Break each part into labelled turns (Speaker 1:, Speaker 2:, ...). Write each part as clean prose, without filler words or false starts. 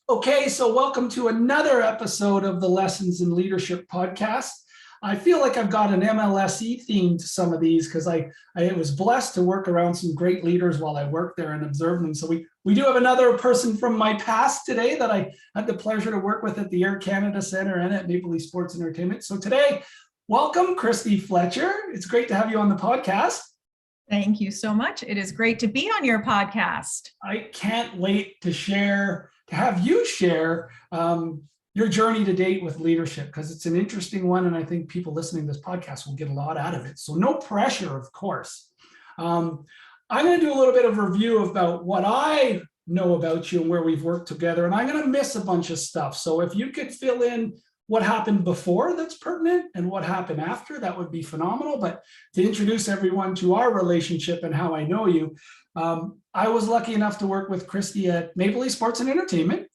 Speaker 1: Okay, so welcome to another episode of the Lessons in Leadership podcast. I feel like I've got an MLSE theme to some of these because I was blessed to work around some great leaders while I worked there and observed them. So we do have another person from my past today that I had the pleasure to work with at the Air Canada Centre and at Maple Leaf Sports and Entertainment. So today, welcome, Kristy Fletcher. It's great to have you on the podcast.
Speaker 2: Thank you so much. It is great to be on your podcast.
Speaker 1: I can't wait to have you share your journey to date with leadership, because it's an interesting one, and I think people listening to this podcast will get a lot out of it. So no pressure, of course. I'm going to do a little bit of review about what I know about you and where we've worked together, and I'm going to miss a bunch of stuff. So if you could fill in what happened before that's pertinent and what happened after, that would be phenomenal. But to introduce everyone to our relationship and how I know you, I was lucky enough to work with Kristy at Maple Leaf Sports and Entertainment.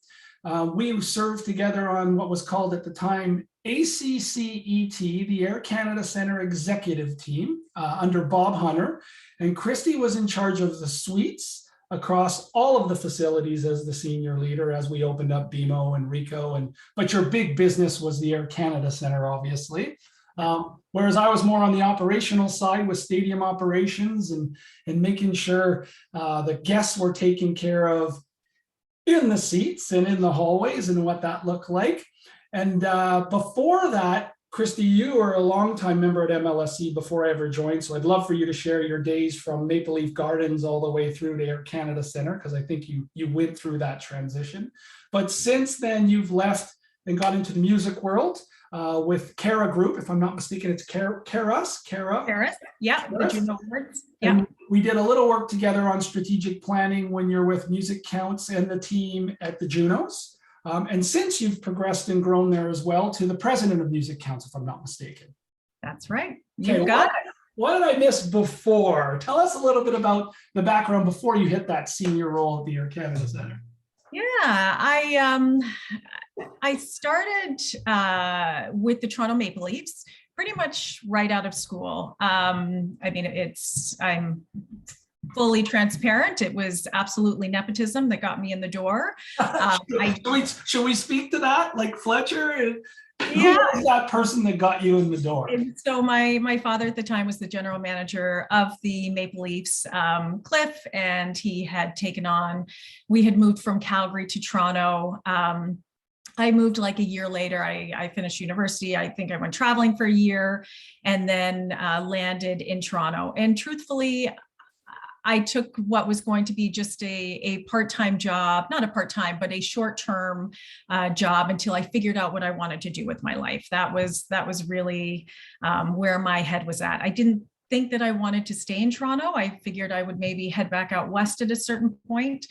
Speaker 1: We served together on what was called at the time ACCET, the Air Canada Centre Executive Team, under Bob Hunter. And Kristy was in charge of the suites across all of the facilities as the senior leader as we opened up BMO and Rico. But your big business was the Air Canada Centre, obviously. Whereas I was more on the operational side with stadium operations and making sure the guests were taken care of in the seats and in the hallways and what that looked like. And before that, Kristy, you were a longtime member at MLSE before I ever joined. So I'd love for you to share your days from Maple Leaf Gardens all the way through to Air Canada Centre, because I think you went through that transition. But since then, you've left and got into the music world with Cara Group. If I'm not mistaken, it's Caris.
Speaker 2: Yeah, the Juno Awards. Yeah.
Speaker 1: And we did a little work together on strategic planning when you're with MusiCounts and the team at the Junos. And since you've progressed and grown there as well to the president of MusiCounts, if I'm not mistaken.
Speaker 2: That's right.
Speaker 1: Okay, what did I miss before? Tell us a little bit about the background before you hit that senior role at the Air Canada Centre.
Speaker 2: Yeah, I started with the Toronto Maple Leafs pretty much right out of school. I'm fully transparent. It was absolutely nepotism that got me in the door.
Speaker 1: Should we speak to that, like Fletcher?
Speaker 2: Yeah.
Speaker 1: Who was that person that got you in the door?
Speaker 2: And so my father at the time was the general manager of the Maple Leafs, Cliff, and he had taken on, we had moved from Calgary to Toronto. I moved like a year later. I finished university. I think I went traveling for a year and then landed in Toronto. And truthfully, I took what was going to be just a part-time job, not a part-time, but a short-term job until I figured out what I wanted to do with my life. That was really where my head was at. I didn't think that I wanted to stay in Toronto. I figured I would maybe head back out west at a certain point.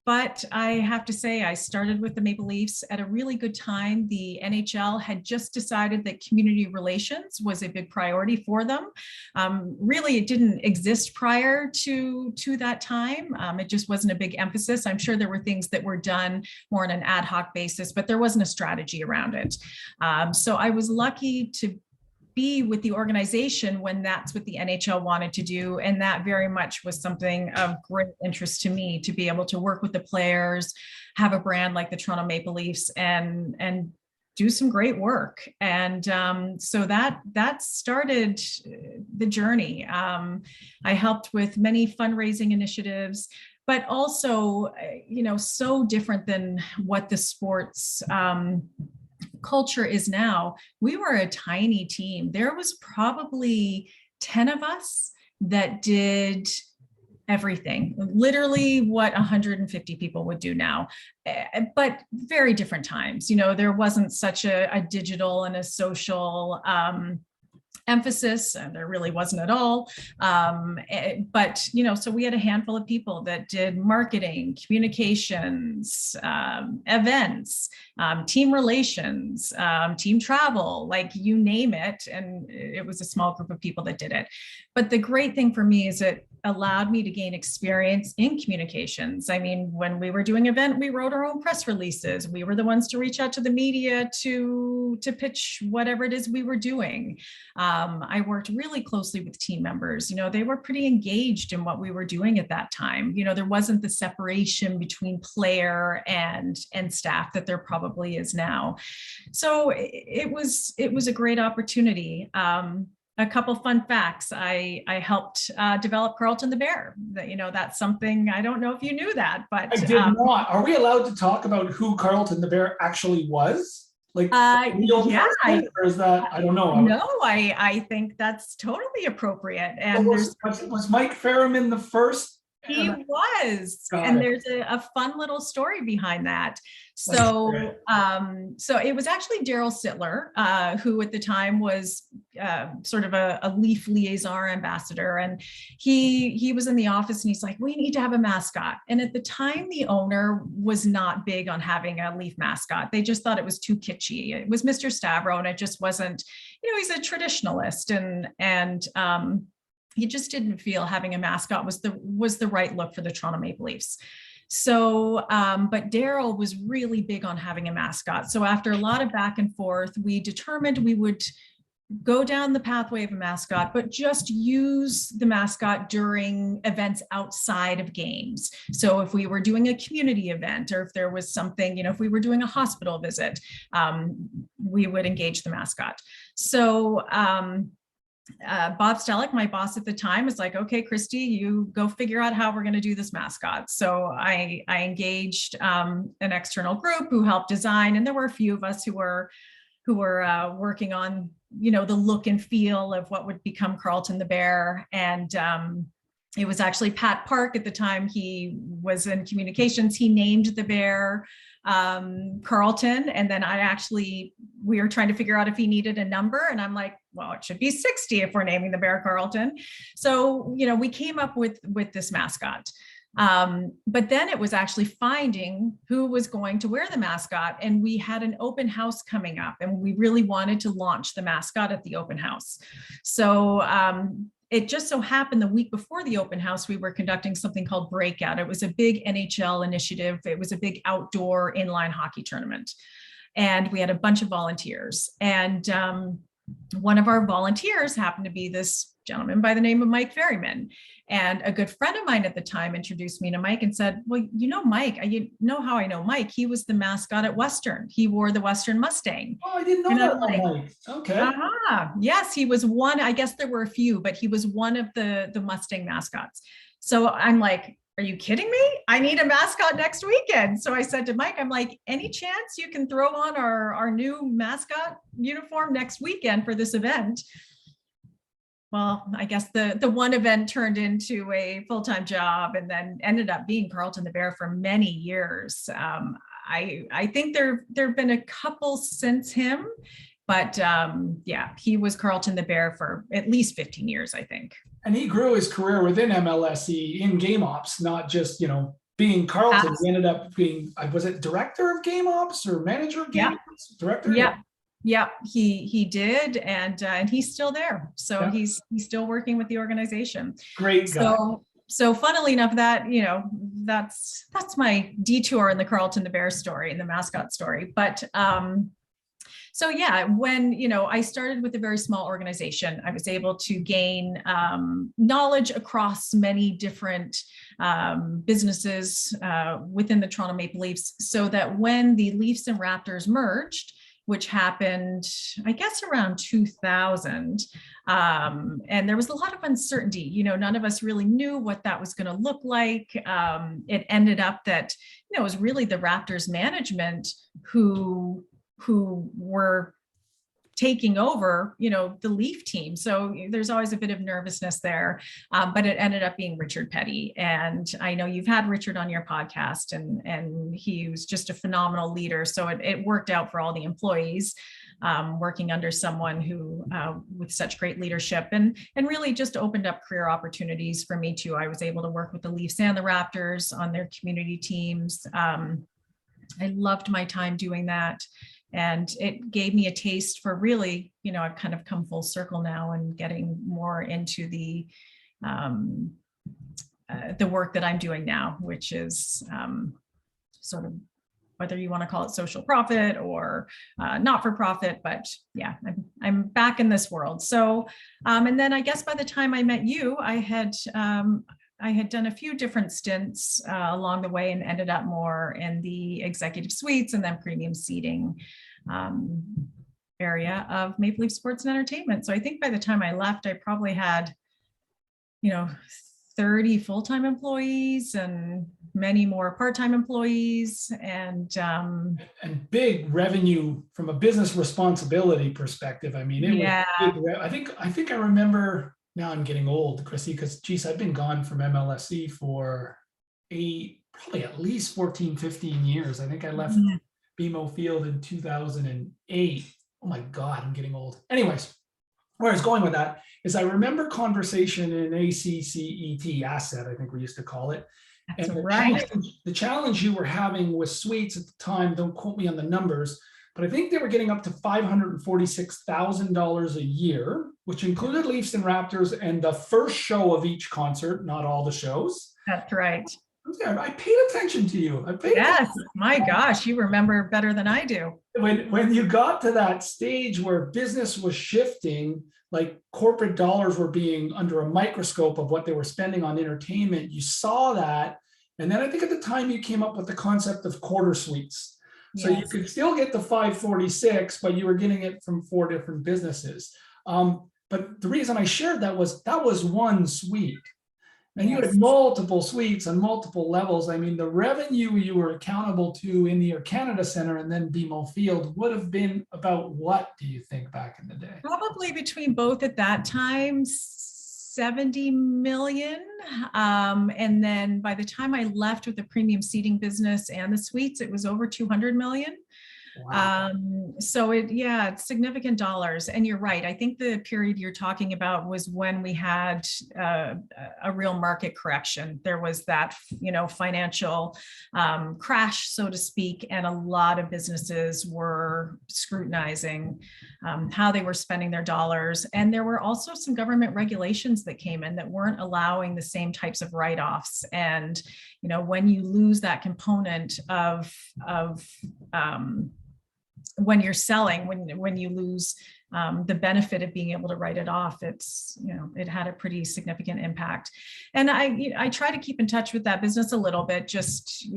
Speaker 2: But I have to say, I started with the Maple Leafs at a really good time. The NHL had just decided that community relations was a big priority for them. Really, it didn't exist prior to that time. It just wasn't a big emphasis. I'm sure there were things that were done more on an ad hoc basis, but there wasn't a strategy around it. So I was lucky to be with the organization when that's what the NHL wanted to do. And that very much was something of great interest to me, to be able to work with the players, have a brand like the Toronto Maple Leafs and do some great work. And so that started the journey. I helped with many fundraising initiatives, but also, so different than what the sports culture is now. We were a tiny team. There was probably 10 of us that did everything, literally what 150 people would do now, but very different times. There wasn't such a digital and a social emphasis, and there really wasn't at all. But, so we had a handful of people that did marketing, communications, events, team relations, team travel, like you name it. And it was a small group of people that did it. But the great thing for me is that allowed me to gain experience in communications. I mean, when we were doing event, we wrote our own press releases. We were the ones to reach out to the media to pitch whatever it is we were doing. I worked really closely with team members. You know, they were pretty engaged in what we were doing at that time. You know, there wasn't the separation between player and staff that there probably is now. So it was a great opportunity. A couple fun facts. I helped develop Carlton the Bear. That, you know, that's something, I don't know if you knew that, but
Speaker 1: I did not. Are we allowed to talk about who Carlton the Bear actually was? Like,
Speaker 2: yeah,
Speaker 1: or is that, I don't know.
Speaker 2: No, I think that's totally appropriate. And
Speaker 1: was Mike Ferriman the first?
Speaker 2: He was, and there's a fun little story behind that. So, so it was actually Daryl Sittler, who at the time was sort of a Leaf liaison ambassador, and he was in the office, and he's like, "We need to have a mascot." And at the time, the owner was not big on having a Leaf mascot. They just thought it was too kitschy. It was Mr. Stavro, and it just wasn't. You know, he's a traditionalist, and he just didn't feel having a mascot was the right look for the Toronto Maple Leafs. So, but Daryl was really big on having a mascot. So after a lot of back and forth, we determined we would go down the pathway of a mascot, but just use the mascot during events outside of games. So if we were doing a community event, or if there was something, you know, if we were doing a hospital visit, we would engage the mascot. So, Bob Stellick, my boss at the time, was like, "Okay, Kristy, you go figure out how we're going to do this mascot." So I engaged an external group who helped design, and there were a few of us who were working on, you know, the look and feel of what would become Carlton the Bear. And it was actually Pat Park at the time. He was in communications. He named the bear Carlton, and then we were trying to figure out if he needed a number, and I'm like, well, it should be 60 if we're naming the bear Carlton. So, you know, we came up with this mascot. But then it was actually finding who was going to wear the mascot, and we had an open house coming up, and we really wanted to launch the mascot at the open house. So it just so happened the week before the open house, we were conducting something called Breakout. It was a big NHL initiative. It was a big outdoor inline hockey tournament. And we had a bunch of volunteers. And one of our volunteers happened to be this gentleman by the name of Mike Ferriman. And a good friend of mine at the time introduced me to Mike and said, "Well, you know Mike, you know how I know Mike. He was the mascot at Western. He wore the Western Mustang."
Speaker 1: Oh, I didn't know that about Mike. Okay.
Speaker 2: Yes, he was one. I guess there were a few, but he was one of the Mustang mascots. So I'm like, "Are you kidding me? I need a mascot next weekend." So I said to Mike, I'm like, "Any chance you can throw on our new mascot uniform next weekend for this event?" Well, I guess the one event turned into a full-time job, and then ended up being Carlton the Bear for many years. I think there have been a couple since him, but yeah, he was Carlton the Bear for at least 15 years, I think.
Speaker 1: And he grew his career within MLSE in game ops, not just, you know, being Carlton. Absolutely. He ended up being, was it director of game ops or manager of game ops? Director?
Speaker 2: Yeah, he did, and he's still there. So he's still working with the organization.
Speaker 1: Great guy.
Speaker 2: So funnily enough, that, you know, that's my detour in the Carlton the Bear story and the mascot story. But so yeah, when, you know, I started with a very small organization, I was able to gain knowledge across many different businesses within the Toronto Maple Leafs, so that when the Leafs and Raptors merged, which happened, I guess, around 2000. And there was a lot of uncertainty. You know, none of us really knew what that was going to look like. It ended up that, you know, it was really the Raptors management who were taking over, you know, the Leaf team. So there's always a bit of nervousness there, but it ended up being Richard Petty. And I know you've had Richard on your podcast, and he was just a phenomenal leader. So it worked out for all the employees, working under someone who, with such great leadership, and really just opened up career opportunities for me too. I was able to work with the Leafs and the Raptors on their community teams. I loved my time doing that. And it gave me a taste for really, you know, I've kind of come full circle now and getting more into the the work that I'm doing now, which is sort of, whether you want to call it social profit or not for profit, but yeah, I'm back in this world. So, and then I guess by the time I met you, I had done a few different stints along the way and ended up more in the executive suites and then premium seating area of Maple Leaf Sports and Entertainment. So I think by the time I left, I probably had, 30 full-time employees and many more part-time employees, and
Speaker 1: big revenue from a business responsibility perspective. I mean, it
Speaker 2: yeah,
Speaker 1: was big. I think I remember. Now I'm getting old, Kristy, because geez, I've been gone from MLSE for probably at least 14, 15 years. I think I left BMO Field in 2008. Oh my God, I'm getting old. Anyways, where I was going with that is I remember conversation in ACCET, asset, I think we used to call it.
Speaker 2: that's
Speaker 1: And
Speaker 2: right.
Speaker 1: the challenge you were having with suites at the time, don't quote me on the numbers, but I think they were getting up to $546,000 a year, which included Leafs and Raptors and the first show of each concert, not all the shows.
Speaker 2: That's right.
Speaker 1: Yeah, I paid attention to you.
Speaker 2: Yes, my gosh, you remember better than I do.
Speaker 1: When you got to that stage where business was shifting, like corporate dollars were being under a microscope of what they were spending on entertainment, you saw that. And then I think at the time you came up with the concept of quarter suites. So you could still get the 546, but you were getting it from 4 different businesses. But the reason I shared that was one suite. And you had multiple suites on multiple levels. I mean, the revenue you were accountable to in the Air Canada Centre and then BMO Field would have been about what, do you think, back in the day?
Speaker 2: Probably between both at that time, 70 million. And then by the time I left with the premium seating business and the suites, it was over 200 million.
Speaker 1: Wow.
Speaker 2: So it's significant dollars. And you're right. I think the period you're talking about was when we had a real market correction. There was that, financial crash, so to speak, and a lot of businesses were scrutinizing how they were spending their dollars. And there were also some government regulations that came in that weren't allowing the same types of write-offs. And, when you lose that component of when you're selling, when you lose the benefit of being able to write it off, it's, it had a pretty significant impact. And I try to keep in touch with that business a little bit, just,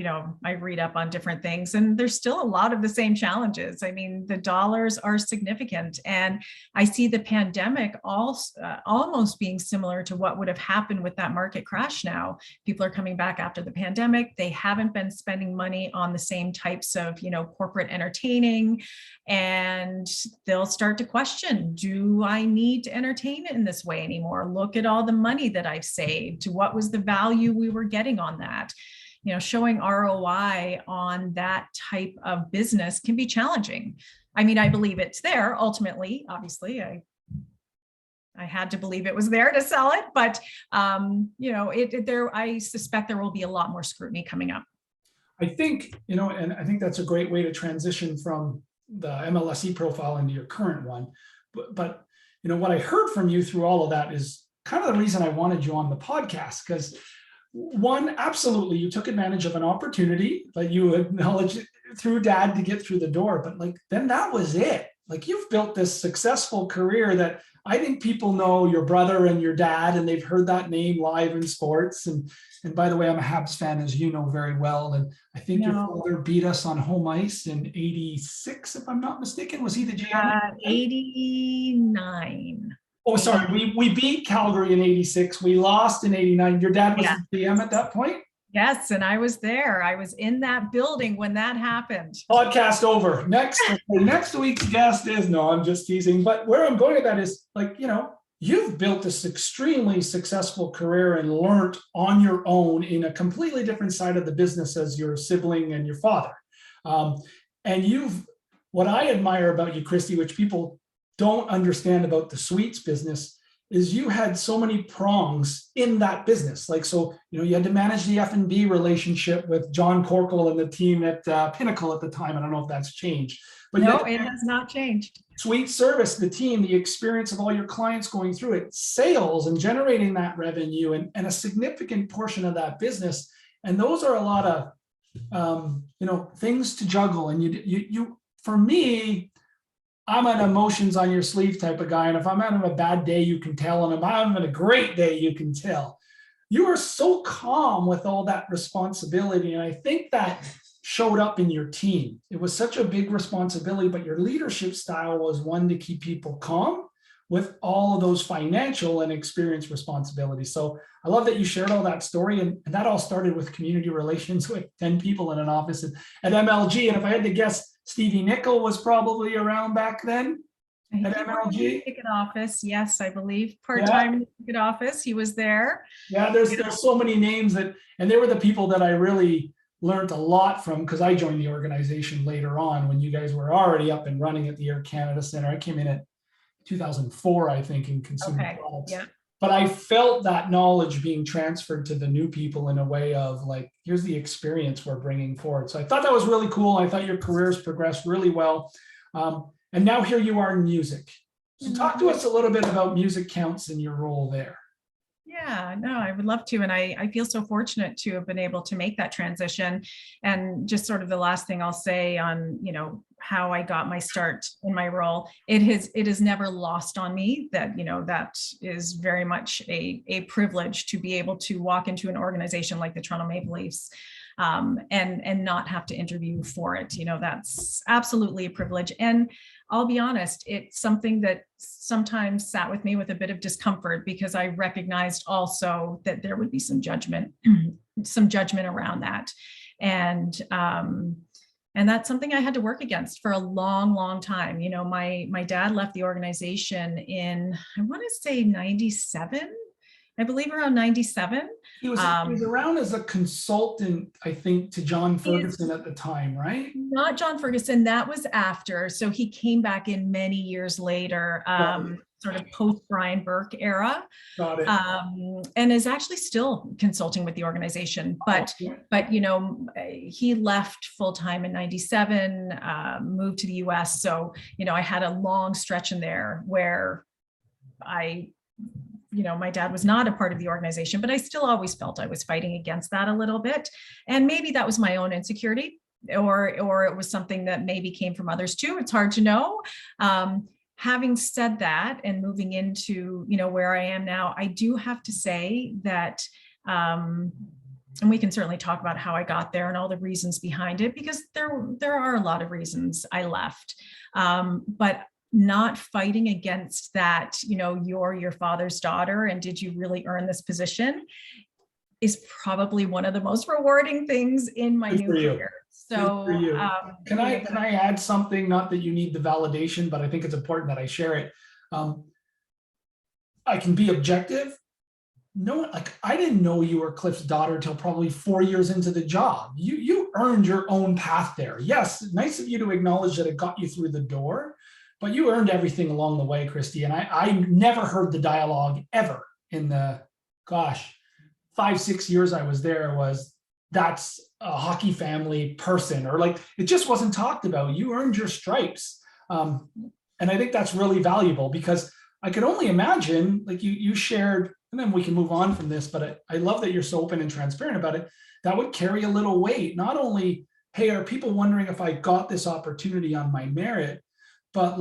Speaker 2: I read up on different things, and there's still a lot of the same challenges. I mean, the dollars are significant, and I see the pandemic almost being similar to what would have happened with that market crash. Now people are coming back after the pandemic. They haven't been spending money on the same types of, corporate entertaining, and they'll start to question, do I need to entertain in this way anymore? Look at all the money that I've saved. What was the value we were getting on that? Showing ROI on that type of business can be challenging. I mean, I believe it's there ultimately. Obviously, I had to believe it was there to sell it, but I suspect there will be a lot more scrutiny coming up.
Speaker 1: I think, and I think that's a great way to transition from the MLSE profile into your current one. But what I heard from you through all of that is kind of the reason I wanted you on the podcast, because one, absolutely, you took advantage of an opportunity that you acknowledged through Dad to get through the door, but then that was it. You've built this successful career that I think people know your brother and your dad, and they've heard that name live in sports. And by the way, I'm a Habs fan, as you know very well. And I think your father beat us on home ice in '86, if I'm not mistaken. Was he the GM?
Speaker 2: 89.
Speaker 1: Oh, sorry. We beat Calgary in '86. We lost in '89. Your dad was the GM at that point?
Speaker 2: Yes, and I was there. I was in that building when that happened.
Speaker 1: Podcast over. Next week's guest is, no, I'm just teasing. But where I'm going with that is, you've built this extremely successful career and learned on your own in a completely different side of the business as your sibling and your father. And what I admire about you, Kristy, which people don't understand about the suites business, is you had so many prongs in that business. Like, so, you had to manage the F&B relationship with John Corkle and the team at Pinnacle at the time. I don't know if that's changed, but
Speaker 2: no, it has not changed.
Speaker 1: Sweet service, the team, the experience of all your clients going through it, sales and generating that revenue, and a significant portion of that business. And those are a lot of, things to juggle. And you, for me, I'm an emotions on your sleeve type of guy. And if I'm having a bad day, you can tell. And if I'm having a great day, you can tell. You are so calm with all that responsibility. And I think that showed up in your team. It was such a big responsibility, but your leadership style was one to keep people calm with all of those financial and experience responsibilities. So I love that you shared all that story. And that all started with community relations with 10 people in an office at MLG. And if I had to guess, Stevie Nickel was probably around back then at MLG.
Speaker 2: Ticket office, yes, I believe part-time ticket office. He was there.
Speaker 1: Yeah, there's so many names and they were the people that I really learned a lot from, because I joined the organization later on when you guys were already up and running at the Air Canada Center. I came in at 2004, I think, in consumer products.
Speaker 2: Yeah.
Speaker 1: But I felt that knowledge being transferred to the new people in a way of like, here's the experience we're bringing forward. So I thought that was really cool. I thought your careers progressed really well. And now here you are in music. So talk to us a little bit about MusiCounts and your role there.
Speaker 2: Yeah, no, I would love to. And I feel so fortunate to have been able to make that transition. And just sort of the last thing I'll say on, how I got my start in my role, it is never lost on me that, that is very much a privilege to be able to walk into an organization like the Toronto Maple Leafs and not have to interview for it. That's absolutely a privilege. And I'll be honest, it's something that sometimes sat with me with a bit of discomfort, because I recognized also that there would be some judgment around that. And that's something I had to work against for a long, long time. My dad left the organization in, I want to say 97. I believe around 97.
Speaker 1: He was around as a consultant, I think, to John Ferguson at the time, right?
Speaker 2: Not John Ferguson, that was after. So he came back in many years later, sort of post Brian Burke era.
Speaker 1: Got it.
Speaker 2: And is actually still consulting with the organization. But he left full-time in 97, moved to the US. So, I had a long stretch in there where my dad was not a part of the organization, but I still always felt I was fighting against that a little bit. And maybe that was my own insecurity, or it was something that maybe came from others too. It's hard to know. Having said that, and moving into, where I am now, I do have to say that, and we can certainly talk about how I got there and all the reasons behind it, because there are a lot of reasons I left. But not fighting against that, you're your father's daughter, and did you really earn this position, is probably one of the most rewarding things in my new career. So
Speaker 1: can I add something? Not that you need the validation, but I think it's important that I share it. I can be objective. No, I didn't know you were Cliff's daughter until probably 4 years into the job. You earned your own path there. Yes, nice of you to acknowledge that it got you through the door, but you earned everything along the way, Kristy. And I never heard the dialogue ever in the, 5-6 years I was there, that's a hockey family person, or it just wasn't talked about. You earned your stripes. And I think that's really valuable, because I could only imagine, you shared, and then we can move on from this, but I love that you're so open and transparent about it. That would carry a little weight. Not only, hey, are people wondering if I got this opportunity on my merit, but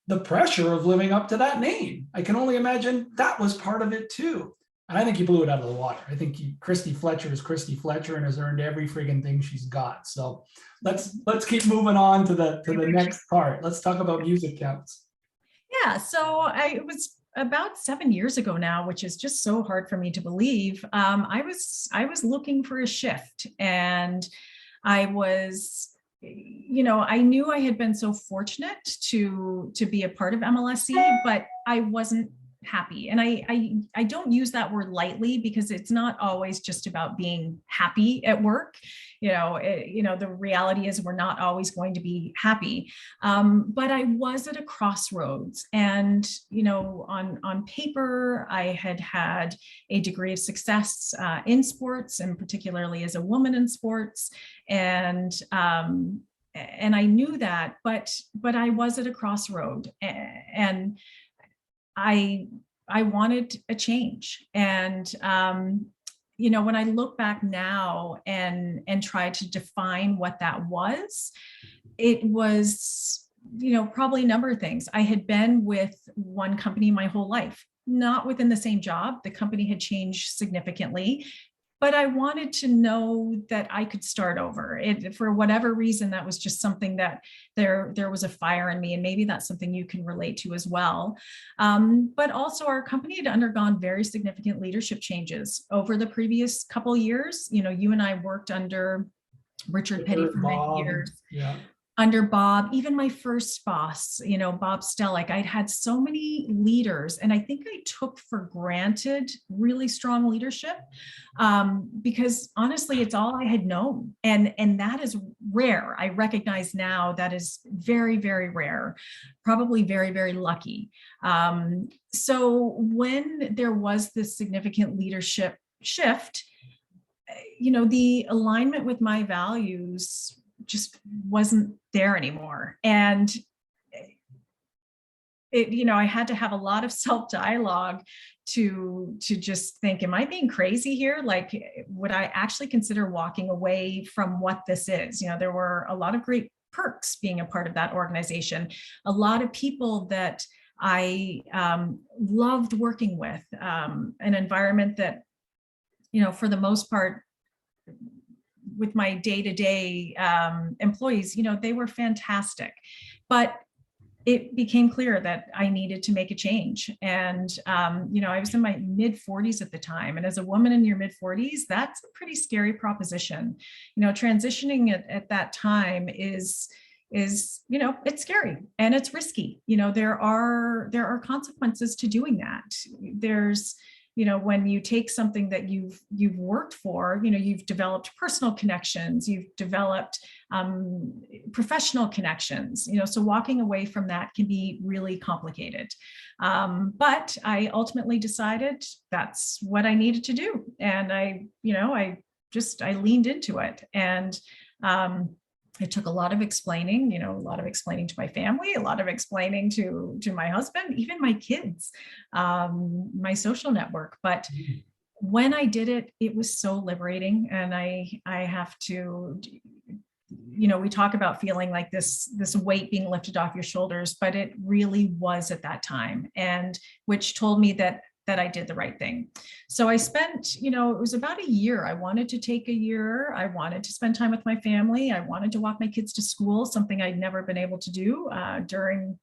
Speaker 1: the pressure of living up to that name. I can only imagine that was part of it too. And I think you blew it out of the water. I think Kristy Fletcher is Kristy Fletcher and has earned every friggin' thing she's got. So let's keep moving on to the next part. Let's talk about MusiCounts.
Speaker 2: Yeah, so it was about 7 years ago now, which is just so hard for me to believe. I was looking for a shift, and I was, I knew I had been so fortunate to be a part of MLSE, but I wasn't happy. And I don't use that word lightly, because it's not always just about being happy at work. the reality is we're not always going to be happy. But I was at a crossroads, and, on paper, I had a degree of success in sports, and particularly as a woman in sports. And I knew that, but I was at a crossroad, and I wanted a change. And, when I look back now and try to define what that was, it was, probably a number of things. I had been with one company my whole life, not within the same job. The company had changed significantly, but I wanted to know that I could start over. For whatever reason, that was just something that there was a fire in me, and maybe that's something you can relate to as well. But also, our company had undergone very significant leadership changes over the previous couple of years. You and I worked under Richard Petty for many years.
Speaker 1: Yeah.
Speaker 2: Under Bob, even my first boss, Bob Stellick, I'd had so many leaders, and I think I took for granted really strong leadership, because honestly, it's all I had known. And that is rare. I recognize now that is very, very rare, probably very, very lucky. So when there was this significant leadership shift, the alignment with my values just wasn't there anymore. And I had to have a lot of self-dialogue to just think, am I being crazy here? Like, would I actually consider walking away from what this is? There were a lot of great perks being a part of that organization, a lot of people that I loved working with, an environment that, for the most part, with my day-to-day employees, they were fantastic, but it became clear that I needed to make a change. And, I was in my mid 40s at the time. And as a woman in your mid 40s, that's a pretty scary proposition. Transitioning at that time is, it's scary and it's risky. There are consequences to doing that. There's, when you take something that you've worked for, you've developed personal connections, you've developed professional connections, so walking away from that can be really complicated. But I ultimately decided that's what I needed to do. And I leaned into it. And it took a lot of explaining, a lot of explaining to my family, a lot of explaining to my husband, even my kids, my social network. But when I did it, it was so liberating. And I have to, we talk about feeling like this weight being lifted off your shoulders, but it really was at that time, and which told me that I did the right thing. So I spent, it was about a year. I wanted to take a year. I wanted to spend time with my family. I wanted to walk my kids to school, something I'd never been able to do during,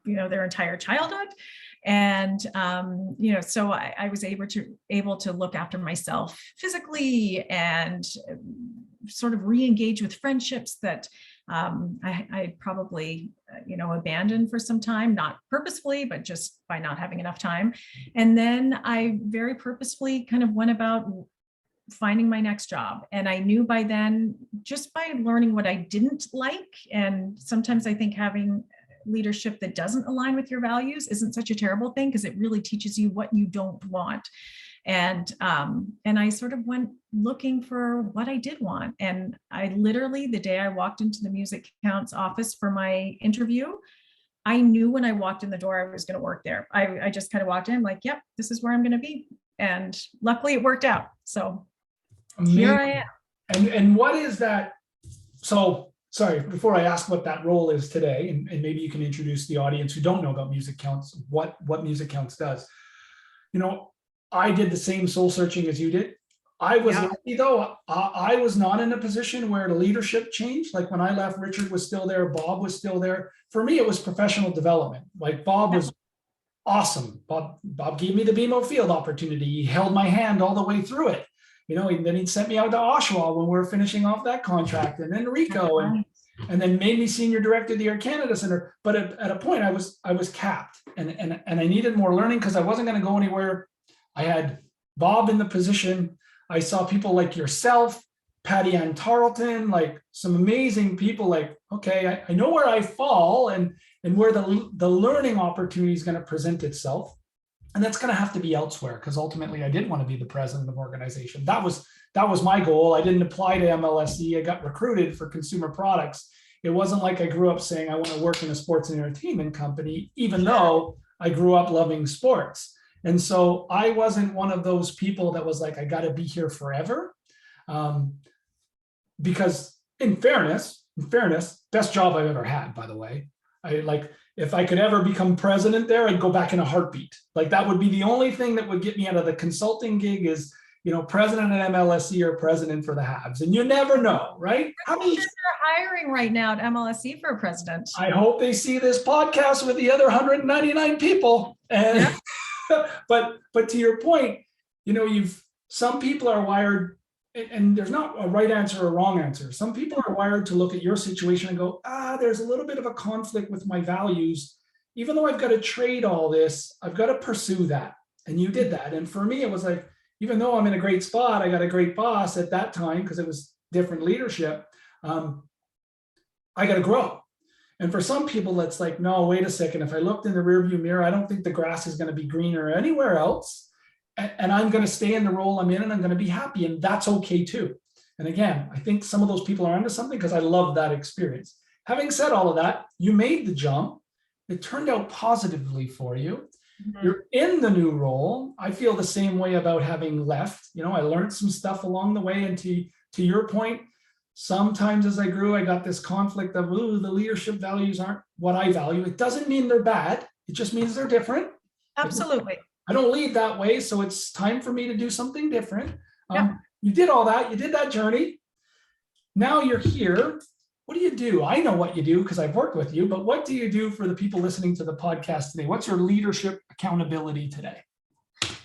Speaker 2: their entire childhood. And, so I was able to look after myself physically and sort of re-engage with friendships that I probably, abandoned for some time, not purposefully, but just by not having enough time. And then I very purposefully kind of went about finding my next job. And I knew by then, just by learning what I didn't like, and sometimes I think having leadership that doesn't align with your values isn't such a terrible thing, because it really teaches you what you don't want. And I sort of went looking for what I did want. And I literally, the day I walked into the MusiCounts office for my interview, I knew when I walked in the door, I was going to work there. I just kind of walked in like, yep, this is where I'm going to be. And luckily it worked out. So amazing. Here I am.
Speaker 1: And what is that? So sorry, before I ask what that role is today, and maybe you can introduce the audience who don't know about MusiCounts, what MusiCounts does. I did the same soul searching as you did. I was lucky though. I was not in a position where the leadership changed. Like when I left, Richard was still there. Bob was still there. For me, it was professional development. Like Bob was awesome. Bob gave me the BMO Field opportunity. He held my hand all the way through it. And then he'd sent me out to Oshawa when we were finishing off that contract, and then Rico, and then made me senior director of the Air Canada Center. But at a point I was capped, and I needed more learning because I wasn't going to go anywhere. I had Bob in the position. I saw people like yourself Patty Ann Tarleton, like some amazing people. Like, okay, I know where I fall and where the learning opportunity is going to present itself. And that's going to have to be elsewhere, because ultimately I didn't want to be the president of an organization. That was my goal. I didn't apply to MLSE. I got recruited for consumer products. It wasn't like I grew up saying I want to work in a sports and entertainment company, even though I grew up loving sports. And so I wasn't one of those people that was like, I got to be here forever. Because in fairness, best job I've ever had, by the way. If I could ever become president there, I'd go back in a heartbeat. Like, that would be the only thing that would get me out of the consulting gig is, president at MLSE or president for the Habs. And you never know, right?
Speaker 2: I'm sure they're hiring right now at MLSE for a president.
Speaker 1: I hope they see this podcast with the other 199 people. And but to your point, some people are wired, and there's not a right answer or a wrong answer. Some people are wired to look at your situation and go, there's a little bit of a conflict with my values. Even though I've got to trade all this, I've got to pursue that. And you did that. And for me, it was like, even though I'm in a great spot, I got a great boss at that time because it was different leadership. I got to grow. And for some people, it's like, no, wait a second. If I looked in the rearview mirror, I don't think the grass is going to be greener anywhere else. And I'm going to stay in the role I'm in, and I'm going to be happy. And that's okay too. And again, I think some of those people are onto something, because I love that experience. Having said all of that, you made the jump. It turned out positively for you. Mm-hmm. You're in the new role. I feel the same way about having left. I learned some stuff along the way. And to your point, sometimes as I grew, I got this conflict of, the leadership values aren't what I value. It doesn't mean they're bad. It just means they're different.
Speaker 2: Absolutely.
Speaker 1: I don't lead that way, so it's time for me to do something different. You did all that. You did that journey. Now you're here. What do you do? I know what you do because I've worked with you, but what do you do for the people listening to the podcast today? What's your leadership accountability today?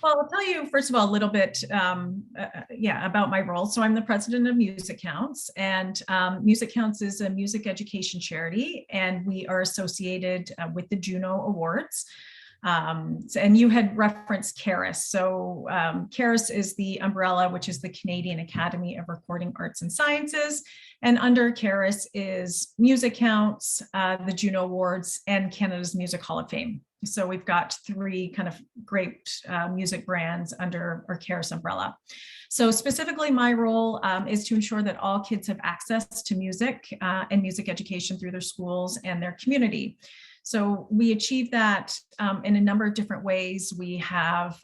Speaker 2: Well, I'll tell you, first of all, a little bit, about my role. So I'm the president of MusiCounts, and MusiCounts is a music education charity, and we are associated with the Juno Awards. And you had referenced CARIS. So CARIS is the umbrella, which is the Canadian Academy of Recording Arts and Sciences. And under CARIS is MusiCounts, the Juno Awards, and Canada's Music Hall of Fame. So we've got three kind of great music brands under our CARIS umbrella. So specifically, my role is to ensure that all kids have access to music and music education through their schools and their community. So we achieve that in a number of different ways. We have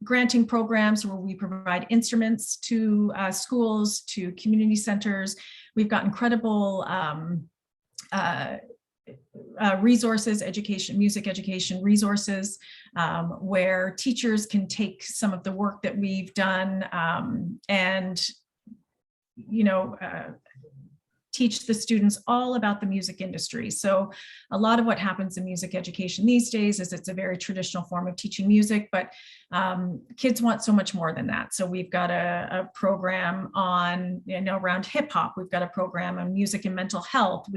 Speaker 2: granting programs where we provide instruments to schools, to community centers. We've got incredible resources, music education resources, where teachers can take some of the work that we've done and teach the students all about the music industry. So a lot of what happens in music education these days is it's a very traditional form of teaching music, but kids want so much more than that. So we've got a program on, around hip hop. We've got a program on music and mental health.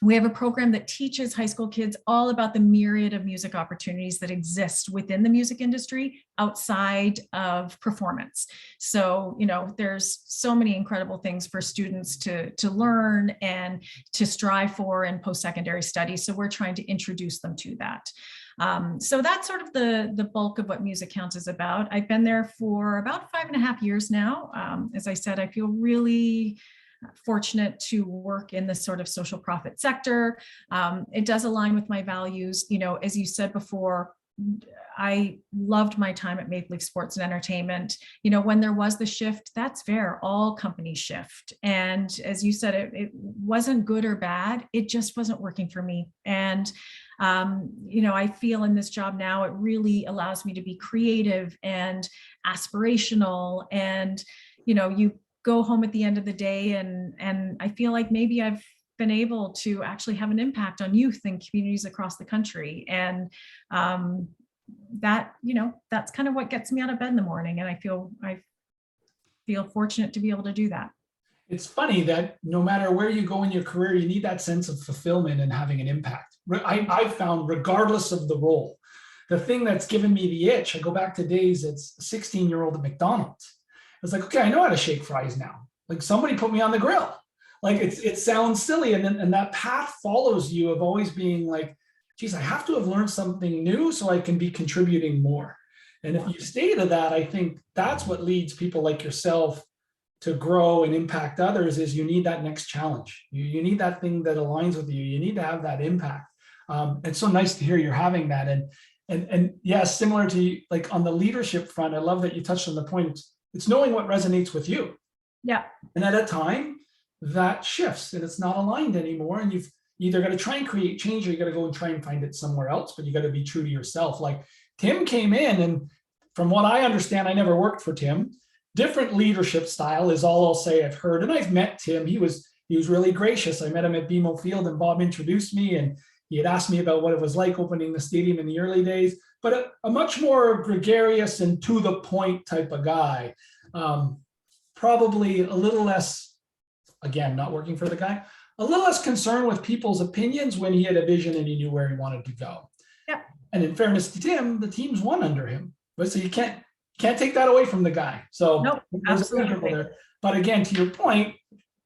Speaker 2: We have a program that teaches high school kids all about the myriad of music opportunities that exist within the music industry outside of performance. So, there's so many incredible things for students to learn and to strive for in post-secondary studies. So we're trying to introduce them to that. So that's sort of the bulk of what MusiCounts is about. I've been there for about 5.5 years now. As I said, I feel really fortunate to work in this sort of social profit sector. It does align with my values. As you said before, I loved my time at Maple Leaf Sports and Entertainment. When there was the shift, that's fair. All companies shift. And as you said, it wasn't good or bad. It just wasn't working for me. And I feel in this job now, it really allows me to be creative and aspirational. And, you go home at the end of the day and I feel like maybe I've been able to actually have an impact on youth and communities across the country. And that's kind of what gets me out of bed in the morning. And I feel fortunate to be able to do that.
Speaker 1: It's funny that no matter where you go in your career, you need that sense of fulfillment and having an impact. I've found, regardless of the role, the thing that's given me the itch, I go back to days, it's a 16-year-old at McDonald's. It's like, okay, I know how to shake fries now. Like somebody put me on the grill. Like it sounds silly. And that path follows you of always being like, geez, I have to have learned something new so I can be contributing more. And if you stay to that, I think that's what leads people like yourself to grow and impact others. Is you need that next challenge. You need that thing that aligns with you. You need to have that impact. It's so nice to hear you're having that. And yeah, similar to like on the leadership front, I love that you touched on the point. It's knowing what resonates with you.
Speaker 2: Yeah.
Speaker 1: And at a time that shifts and it's not aligned anymore. And you've either got to try and create change or you got to go and try and find it somewhere else, but you got to be true to yourself. Like Tim came in, and from what I understand, I never worked for Tim. Different leadership style is all I'll say I've heard. And I've met Tim. He was really gracious. I met him at BMO Field and Bob introduced me, and he had asked me about what it was like opening the stadium in the early days, but a much more gregarious and to the point type of guy. Probably a little less, again, not working for the guy, a little less concerned with people's opinions when he had a vision and he knew where he wanted to go.
Speaker 2: Yeah.
Speaker 1: And in fairness to Tim, the team's won under him. But so you can't take that away from the guy. So
Speaker 2: nope, absolutely.
Speaker 1: there. But again, to your point,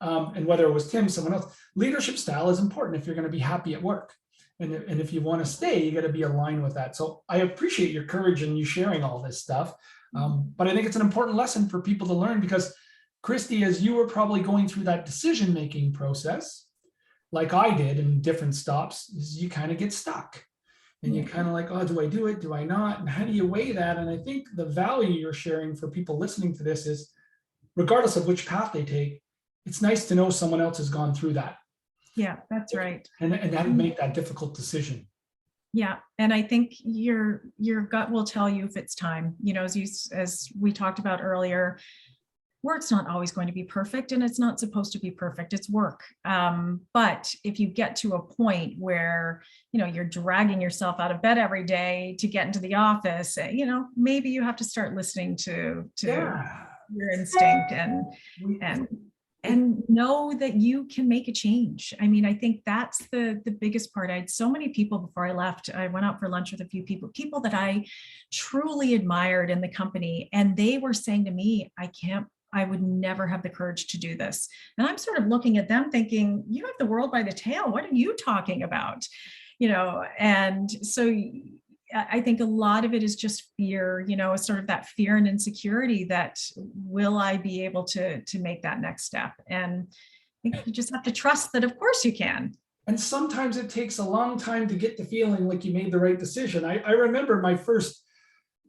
Speaker 1: and whether it was Tim, someone else, leadership style is important if you're going to be happy at work. And if you want to stay, you got to be aligned with that. So I appreciate your courage and you sharing all this stuff. But I think it's an important lesson for people to learn, because Kristy, as you were probably going through that decision-making process, like I did in different stops, is you kind of get stuck. And you're kind of like, oh, do I do it? Do I not? And how do you weigh that? And I think the value you're sharing for people listening to this is, regardless of which path they take, it's nice to know someone else has gone through that.
Speaker 2: Yeah, that's right.
Speaker 1: And that would make that difficult decision.
Speaker 2: Yeah. And I think your gut will tell you if it's time. You know, as we talked about earlier, work's not always going to be perfect, and it's not supposed to be perfect. It's work. But if you get to a point where, you know, you're dragging yourself out of bed every day to get into the office, you know, maybe you have to start listening to your instinct and know that you can make a change. I mean, I think that's the biggest part. I had so many people before I left. I went out for lunch with a few people that I truly admired in the company. And they were saying to me, I would never have the courage to do this. And I'm sort of looking at them thinking, you have the world by the tail. What are you talking about? You know, and so I think a lot of it is just fear, you know, sort of that fear and insecurity that will I be able to make that next step? And I think you just have to trust that, of course you can.
Speaker 1: And sometimes it takes a long time to get the feeling like you made the right decision. I remember my first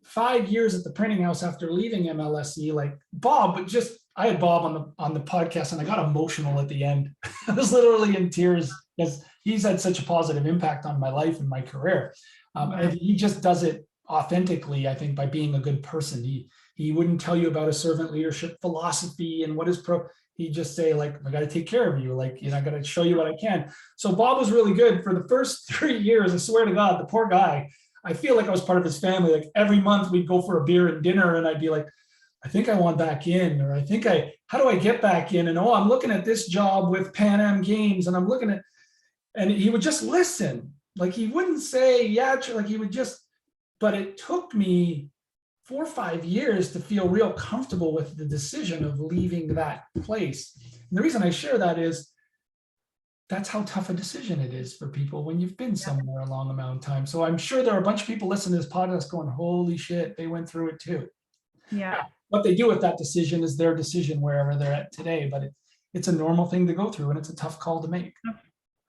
Speaker 1: 5 years at the printing house after leaving MLSE, like Bob, but just I had Bob on the podcast and I got emotional at the end. I was literally in tears because he's had such a positive impact on my life and my career. And he just does it authentically, I think, by being a good person. He wouldn't tell you about a servant leadership philosophy and what is he'd just say, like, I got to take care of you. Like, you know, I got to show you what I can. So Bob was really good for the first 3 years. I swear to God, the poor guy, I feel like I was part of his family. Like every month we'd go for a beer and dinner and I'd be like, I think I want back in, or how do I get back in? And I'm looking at this job with Pan Am Games and I'm looking at, and he would just listen. Like he wouldn't say, yeah, like he would just, but it took me 4 or 5 years to feel real comfortable with the decision of leaving that place. And the reason I share that is that's how tough a decision it is for people when you've been somewhere a long amount of time. So I'm sure there are a bunch of people listening to this podcast going, holy shit, they went through it too.
Speaker 2: Yeah.
Speaker 1: What they do with that decision is their decision wherever they're at today, but it's a normal thing to go through and it's a tough call to make.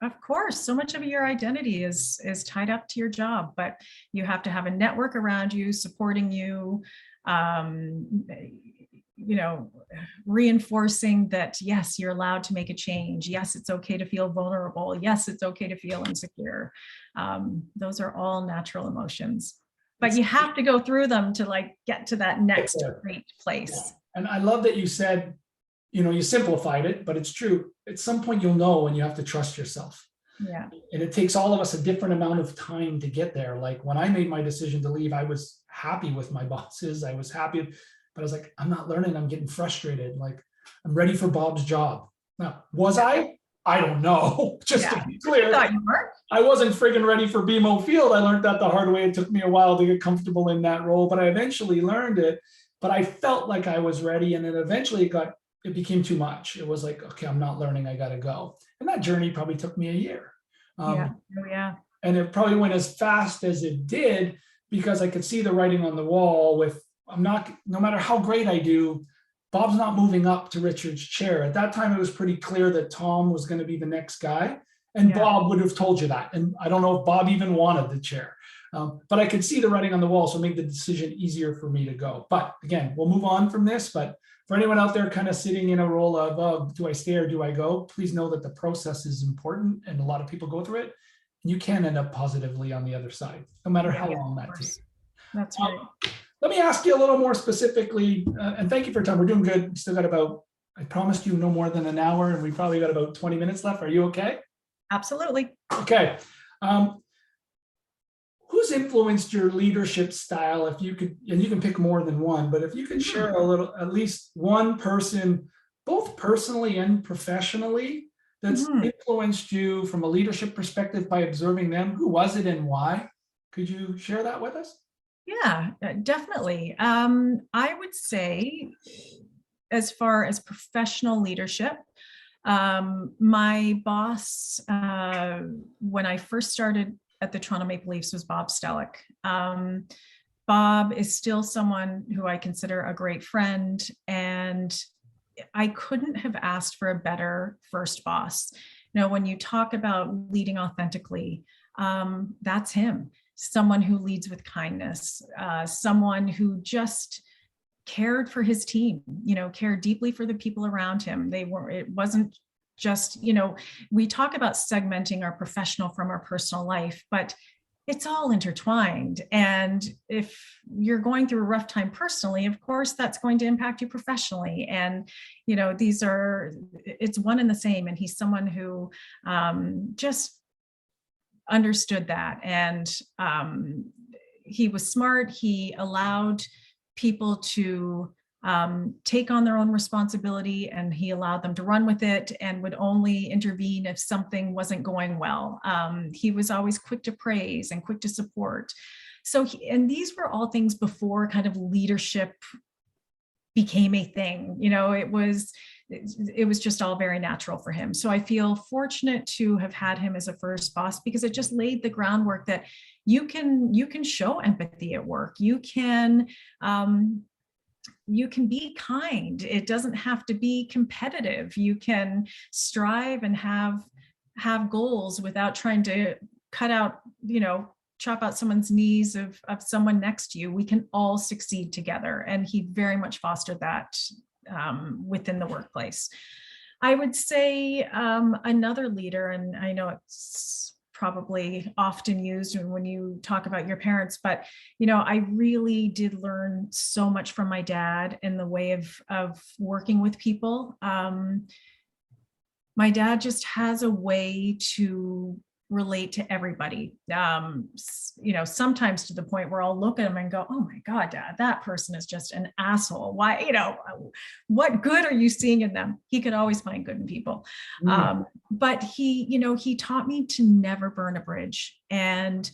Speaker 2: Of course, so much of your identity is tied up to your job, but you have to have a network around you supporting you, you know, reinforcing that, yes, you're allowed to make a change. Yes, it's okay to feel vulnerable. Yes, it's okay to feel insecure. Those are all natural emotions, but you have to go through them to like get to that next great place.
Speaker 1: Yeah. And I love that you said, you know, you simplified it, but it's true. At some point you'll know when you have to trust yourself.
Speaker 2: Yeah.
Speaker 1: And it takes all of us a different amount of time to get there. Like when I made my decision to leave, I was happy with my bosses. I was happy, but I was like, I'm not learning. I'm getting frustrated. Like I'm ready for Bob's job. Now, was I? I don't know. Just to be clear, I wasn't friggin' ready for BMO Field. I learned that the hard way. It took me a while to get comfortable in that role, but I eventually learned it. but I felt like I was ready. And then eventually it became too much. It was like, okay, I'm not learning, I got to go. And that journey probably took me a year.
Speaker 2: Yeah. Oh, yeah.
Speaker 1: And it probably went as fast as it did because I could see the writing on the wall with, no matter how great I do, Bob's not moving up to Richard's chair. At that time, it was pretty clear that Tom was going to be the next guy. And
Speaker 2: Yeah.
Speaker 1: Bob would have told you that. And I don't know if Bob even wanted the chair. But I could see the writing on the wall, so it made the decision easier for me to go. But again, we'll move on from this. But for anyone out there kind of sitting in a role of, do I stay or do I go? Please know that the process is important and a lot of people go through it. You can end up positively on the other side, no matter how long that takes.
Speaker 2: That's right.
Speaker 1: Let me ask you a little more specifically, and thank you for your time. We're doing good. We still got I promised you no more than an hour, and we probably got about 20 minutes left. Are you okay?
Speaker 2: Absolutely.
Speaker 1: Okay. Who's influenced your leadership style? If you could, and you can pick more than one, but if you could share at least one person, both personally and professionally, that's influenced you from a leadership perspective by observing them, who was it and why? Could you share that with us?
Speaker 2: Yeah, definitely. I would say, as far as professional leadership, my boss, when I first started at the Toronto Maple Leafs, was Bob Stellick. Bob is still someone who I consider a great friend, and I couldn't have asked for a better first boss. You know, when you talk about leading authentically, that's him. Someone who leads with kindness, someone who just cared for his team, cared deeply for the people around him. It wasn't just, we talk about segmenting our professional from our personal life, but it's all intertwined. And if you're going through a rough time personally, of course, that's going to impact you professionally. And, it's one and the same. And he's someone who just understood that. And he was smart. He allowed people to take on their own responsibility, and he allowed them to run with it and would only intervene if something wasn't going well. He was always quick to praise and quick to support. So, and these were all things before kind of leadership became a thing. It was just all very natural for him. So I feel fortunate to have had him as a first boss, because it just laid the groundwork that you can show empathy at work. You can be kind. It doesn't have to be competitive. You can strive and have goals without trying to chop out someone's knees of someone next to you. We can all succeed together. And he very much fostered that within the workplace. I would say another leader, and I know it's probably often used when you talk about your parents, but I really did learn so much from my dad in the way of working with people. My dad just has a way to relate to everybody, sometimes to the point where I'll look at him and go, oh my God, Dad, that person is just an asshole. Why, what good are you seeing in them? He could always find good in people. But he taught me to never burn a bridge. And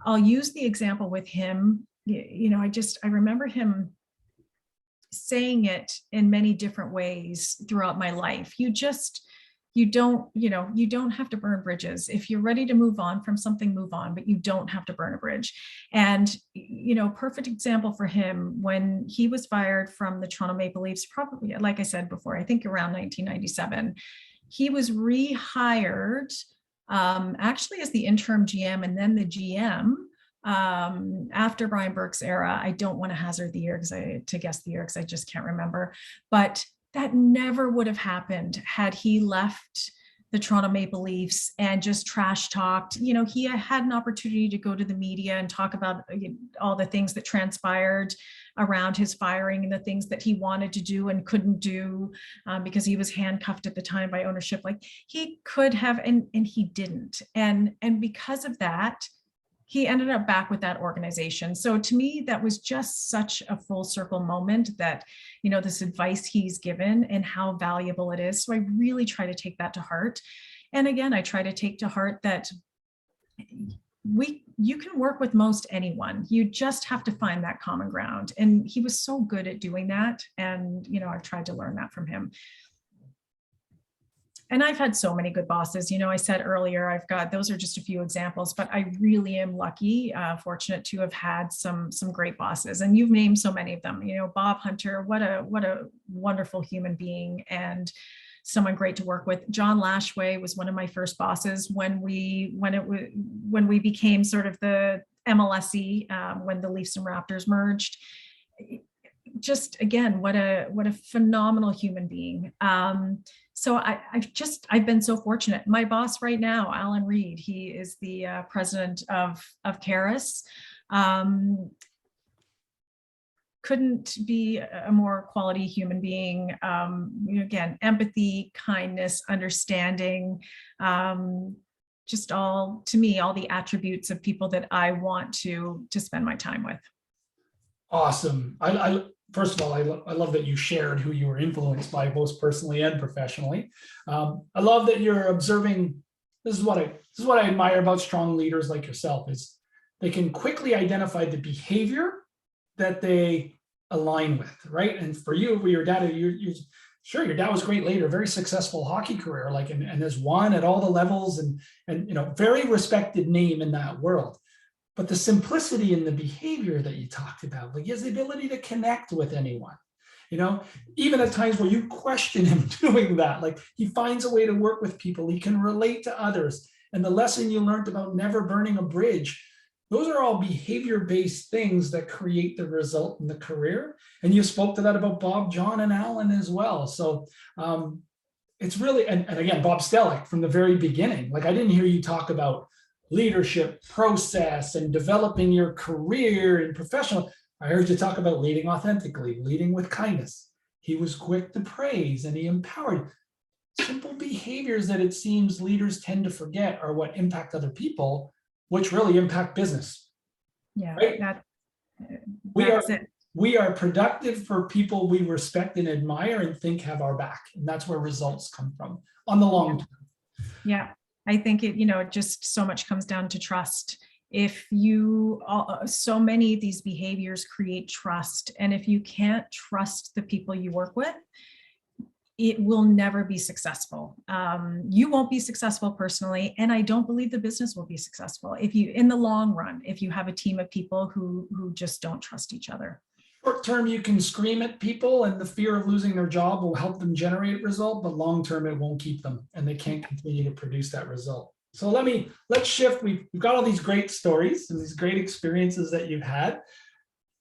Speaker 2: I'll use the example with him. I remember him saying it in many different ways throughout my life. You don't have to burn bridges. If you're ready to move on from something, move on, but you don't have to burn a bridge. And, perfect example for him, when he was fired from the Toronto Maple Leafs, probably, like I said before, I think around 1997, he was rehired actually as the interim GM and then the GM after Brian Burke's era. I don't want to hazard the year to guess the year because I just can't remember, but that never would have happened had he left the Toronto Maple Leafs and just trash talked. He had an opportunity to go to the media and talk about all the things that transpired around his firing and the things that he wanted to do and couldn't do because he was handcuffed at the time by ownership. Like he could have, and he didn't. And because of that, he ended up back with that organization. So to me, that was just such a full circle moment that, this advice he's given and how valuable it is. So I really try to take that to heart. And again, I try to take to heart that you can work with most anyone. You just have to find that common ground. And he was so good at doing that. And, I've tried to learn that from him. And I've had so many good bosses. I said earlier, those are just a few examples, but I really am lucky, fortunate to have had some great bosses. And you've named so many of them. Bob Hunter, what a wonderful human being, and someone great to work with. John Lashway was one of my first bosses when we became sort of the MLSE, when the Leafs and Raptors merged. Just again, what a phenomenal human being. So I've been so fortunate. My boss right now, Alan Reed, he is the president of Caris. Couldn't be a more quality human being. Again, empathy, kindness, understanding, just all the attributes of people that I want to spend my time with.
Speaker 1: Awesome. First of all, I love that you shared who you were influenced by, both personally and professionally. I love that you're observing. This is what I admire about strong leaders like yourself, is they can quickly identify the behavior that they align with, right? And for you, for your dad, sure, your dad was a great leader, very successful hockey career, and has won at all the levels, and very respected name in that world. But the simplicity in the behavior that you talked about, like he has the ability to connect with anyone, even at times where you question him doing that, like he finds a way to work with people, he can relate to others. And the lesson you learned about never burning a bridge, those are all behavior-based things that create the result in the career. And you spoke to that about Bob, John, and Alan as well. So it's really, and again, Bob Stellick from the very beginning, like I didn't hear you talk about leadership process and developing your career and professional. I heard you talk about leading authentically, leading with kindness. He was quick to praise and he empowered. Simple behaviors that it seems leaders tend to forget are what impact other people, which really impact business.
Speaker 2: Yeah,
Speaker 1: right? We are productive for people we respect and admire and think have our back. And that's where results come from on the long term.
Speaker 2: Yeah. I think it just so much comes down to trust. So many of these behaviors create trust. And if you can't trust the people you work with, it will never be successful. You won't be successful personally. And I don't believe the business will be successful in the long run, if you have a team of people who just don't trust each other.
Speaker 1: Short term, you can scream at people and the fear of losing their job will help them generate a result, but long term, it won't keep them and they can't continue to produce that result. So let's shift. We've got all these great stories and these great experiences that you've had.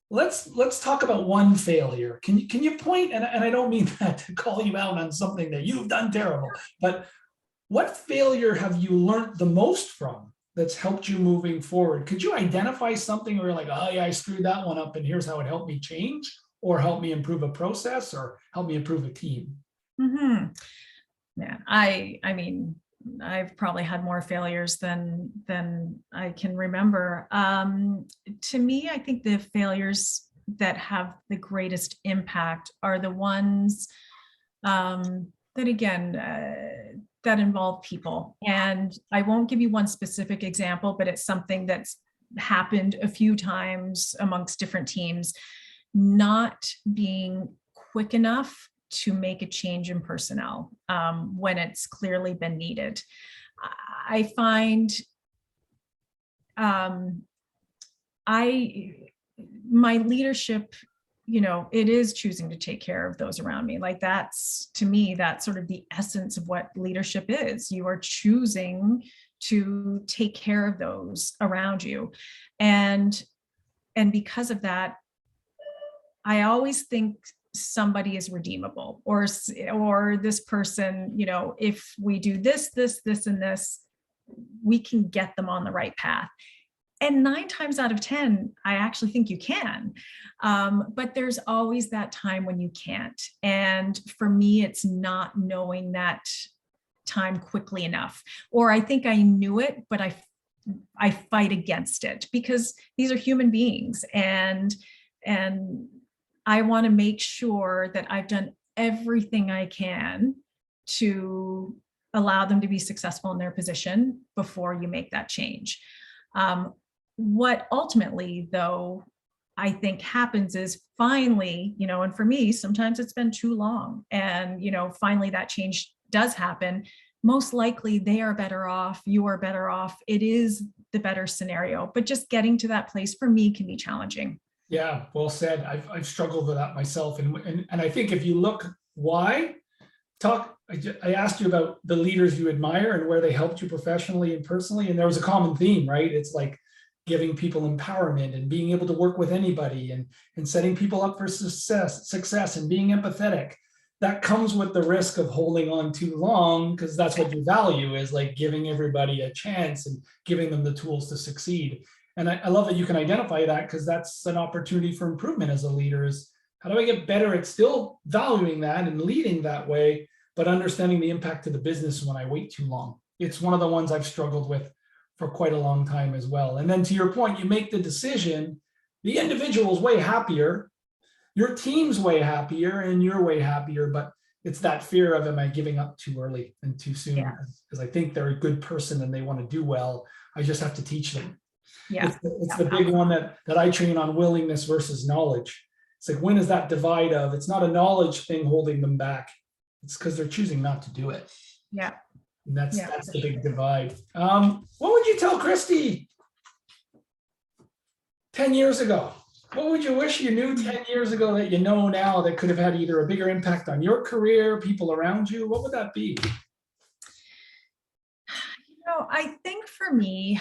Speaker 1: Let's talk about one failure. Can you point, and I don't mean that to call you out on something that you've done terrible, but what failure have you learned the most from that's helped you moving forward? Could you identify something where you're like, oh yeah, I screwed that one up and here's how it helped me change, or help me improve a process, or help me improve a team?
Speaker 2: Mm-hmm. Yeah, I mean, I've probably had more failures than I can remember. To me, I think the failures that have the greatest impact are the ones that, again, that involve people. And I won't give you one specific example, but it's something that's happened a few times amongst different teams, not being quick enough to make a change in personnel when it's clearly been needed. I find my leadership, it is choosing to take care of those around me. Like that's, to me, that's sort of the essence of what leadership is. You are choosing to take care of those around you. And because of that, I always think somebody is redeemable, or this person, if we do this, and this, we can get them on the right path. And 9 times out of 10, I actually think you can. But there's always that time when you can't. And for me, it's not knowing that time quickly enough, or I think I knew it, but I fight against it because these are human beings, and I want to make sure that I've done everything I can to allow them to be successful in their position before you make that change. What ultimately, though, I think happens is finally, and for me, sometimes it's been too long. And, finally that change does happen. Most likely they are better off, you are better off. It is the better scenario, but just getting to that place for me can be challenging.
Speaker 1: Yeah, well said. I've struggled with that myself. And I think if you look why, I asked you about the leaders you admire and where they helped you professionally and personally. And there was a common theme, right? It's like giving people empowerment and being able to work with anybody and setting people up for success and being empathetic. That comes with the risk of holding on too long, because that's what you value, is like giving everybody a chance and giving them the tools to succeed. And I love that you can identify that, because that's an opportunity for improvement as a leader, is how do I get better at still valuing that and leading that way, but understanding the impact to the business when I wait too long. It's one of the ones I've struggled with for quite a long time as well. And then to your point, you make the decision, the individual's way happier, your team's way happier, and you're way happier, but it's that fear of, am I giving up too early and too soon?
Speaker 2: Yeah.
Speaker 1: Because I think they're a good person and they want to do well. I just have to teach them.
Speaker 2: Yeah.
Speaker 1: It's the big one that I train on, willingness versus knowledge. It's like, when is that divide of, it's not a knowledge thing holding them back. It's because they're choosing not to do it.
Speaker 2: Yeah.
Speaker 1: And that's the big divide. What would you tell Kristy 10 years ago? What would you wish you knew 10 years ago that you know now that could have had either a bigger impact on your career, people around you? What would that be?
Speaker 2: I think for me,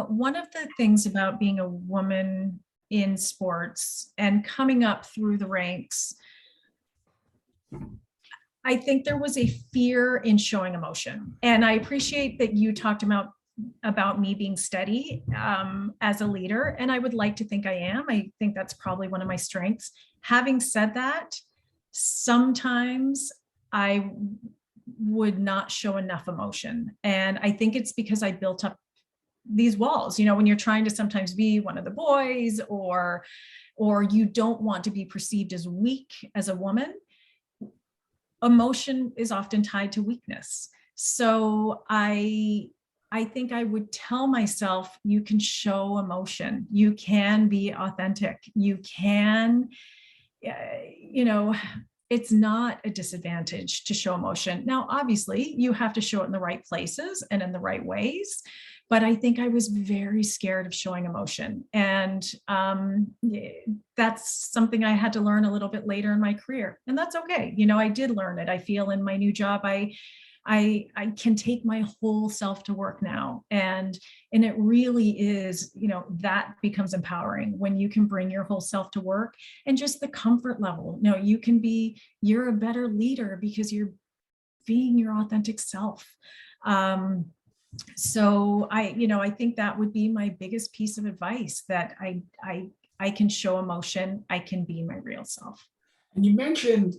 Speaker 2: one of the things about being a woman in sports and coming up through the ranks, I think there was a fear in showing emotion. And I appreciate that you talked about me being steady as a leader. And I would like to think I am. I think that's probably one of my strengths. Having said that, sometimes I would not show enough emotion. And I think it's because I built up these walls, when you're trying to sometimes be one of the boys, or you don't want to be perceived as weak as a woman. Emotion is often tied to weakness. So I think I would tell myself, you can show emotion, you can be authentic, you can, it's not a disadvantage to show emotion. Now, obviously, you have to show it in the right places and in the right ways. But I think I was very scared of showing emotion. And that's something I had to learn a little bit later in my career. And that's okay. I did learn it. I feel in my new job, I can take my whole self to work now. And it really is, that becomes empowering when you can bring your whole self to work, and just the comfort level. You're a better leader because you're being your authentic self. So I think that would be my biggest piece of advice, that I can show emotion, I can be my real self.
Speaker 1: And you mentioned,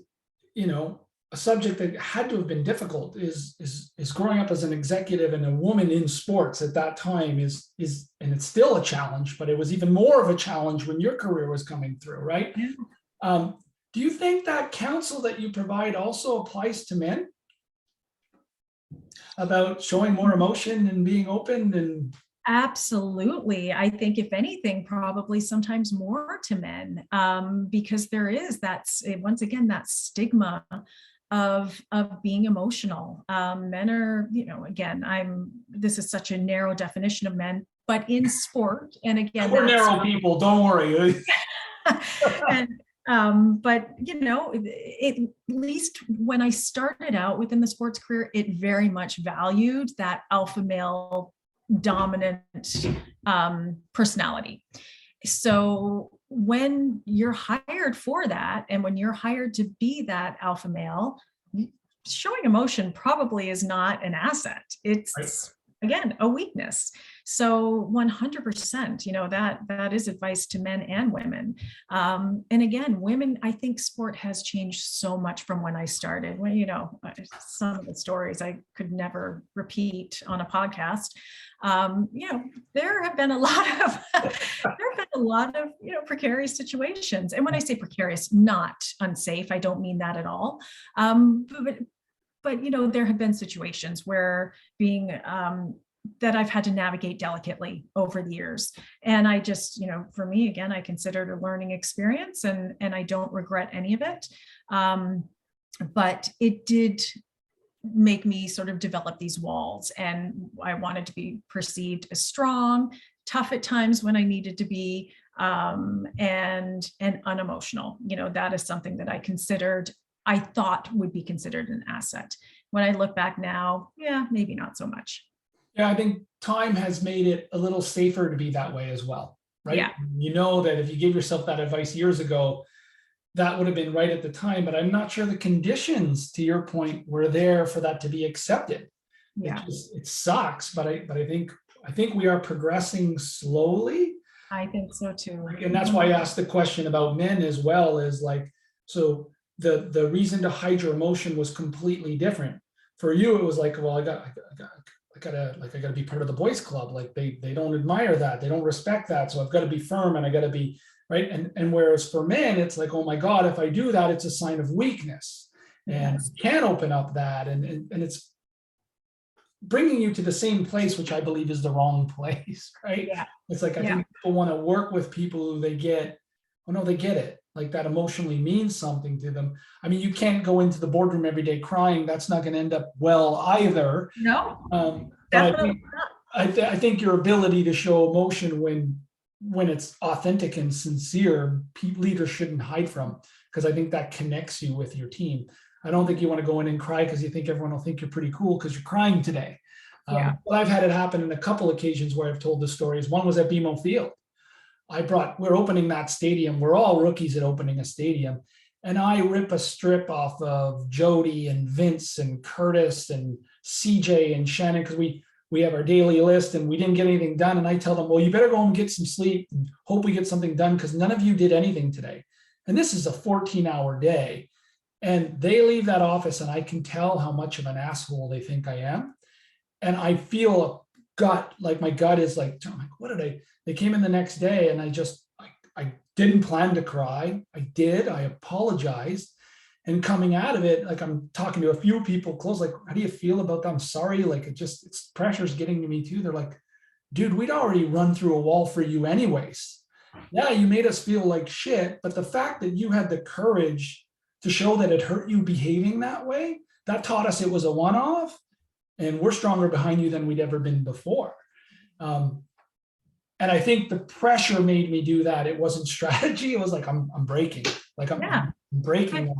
Speaker 1: a subject that had to have been difficult is growing up as an executive and a woman in sports at that time is, and it's still a challenge, but it was even more of a challenge when your career was coming through, right? Yeah. Do you think that counsel that you provide also applies to men? About showing more emotion and being open? And
Speaker 2: absolutely. I think if anything, probably sometimes more to men, because there is once again, that stigma of being emotional. Men are, again, this is such a narrow definition of men, but in sport, and again,
Speaker 1: we're narrow people, don't worry.
Speaker 2: But at least when I started out within the sports career, it very much valued that alpha male dominant personality. So when you're hired for that, and when you're hired to be that alpha male, showing emotion probably is not an asset. It's right. Again, a weakness. So 100%, that is advice to men and women. And again, women, I think sport has changed so much from when I started. When, some of the stories I could never repeat on a podcast. There have been a lot of precarious situations. And when I say precarious, not unsafe, I don't mean that at all. But there have been situations where being that I've had to navigate delicately over the years. And I just, for me, again, I consider it a learning experience, and I don't regret any of it. But it did make me sort of develop these walls, and I wanted to be perceived as strong, tough at times when I needed to be, and unemotional. That is something that I thought would be considered an asset. When I look back now, yeah, maybe not so much.
Speaker 1: Yeah, I think time has made it a little safer to be that way as well, right?
Speaker 2: Yeah.
Speaker 1: You know that if you gave yourself that advice years ago, that would have been right at the time, but I'm not sure the conditions, to your point, were there for that to be accepted.
Speaker 2: Yeah.
Speaker 1: It sucks, but I think we are progressing slowly.
Speaker 2: I think so too.
Speaker 1: And that's why I asked the question about men as well, is like, so the reason to hide your emotion was completely different. For you, it was like, well, I gotta be part of the boys club. Like they don't admire that, they don't respect that, so I've got to be firm and I got to be right. And whereas for men, it's like, oh my God, if I do that, it's a sign of weakness, and
Speaker 2: Yes.
Speaker 1: you can't open up that, and it's bringing you to the same place, which I believe is the wrong place, right?
Speaker 2: Yeah.
Speaker 1: It's like, I think people want to work with people who they get it. Like that emotionally means something to them. I mean, you can't go into the boardroom every day crying. That's not going to end up well either.
Speaker 2: No,
Speaker 1: But
Speaker 2: definitely not.
Speaker 1: I think your ability to show emotion when it's authentic and sincere, leaders shouldn't hide from, because I think that connects you with your team. I don't think you want to go in and cry because you think everyone will think you're pretty cool because you're crying today.
Speaker 2: Yeah.
Speaker 1: But I've had it happen in a couple occasions where I've told the stories. One was at BMO Field. We're opening that stadium. We're all rookies at opening a stadium. And I rip a strip off of Jody and Vince and Curtis and CJ and Shannon, because we have our daily list and we didn't get anything done. And I tell them, well, you better go home and get some sleep and hope we get something done, because none of you did anything today. And this is a 14-hour day. And they leave that office and I can tell how much of an asshole they think I am. And I feel my gut is like, what did they came in the next day and I didn't plan to cry. I apologized. And coming out of it, like I'm talking to a few people close, like, how do you feel about that? I'm sorry. Like it's pressure's getting to me too. They're like, dude, we'd already run through a wall for you anyways. Yeah, you made us feel like shit. But the fact that you had the courage to show that it hurt you behaving that way, that taught us it was a one-off, and we're stronger behind you than we'd ever been before. And I think the pressure made me do that. It wasn't strategy. It was like, I'm breaking. Like I'm breaking.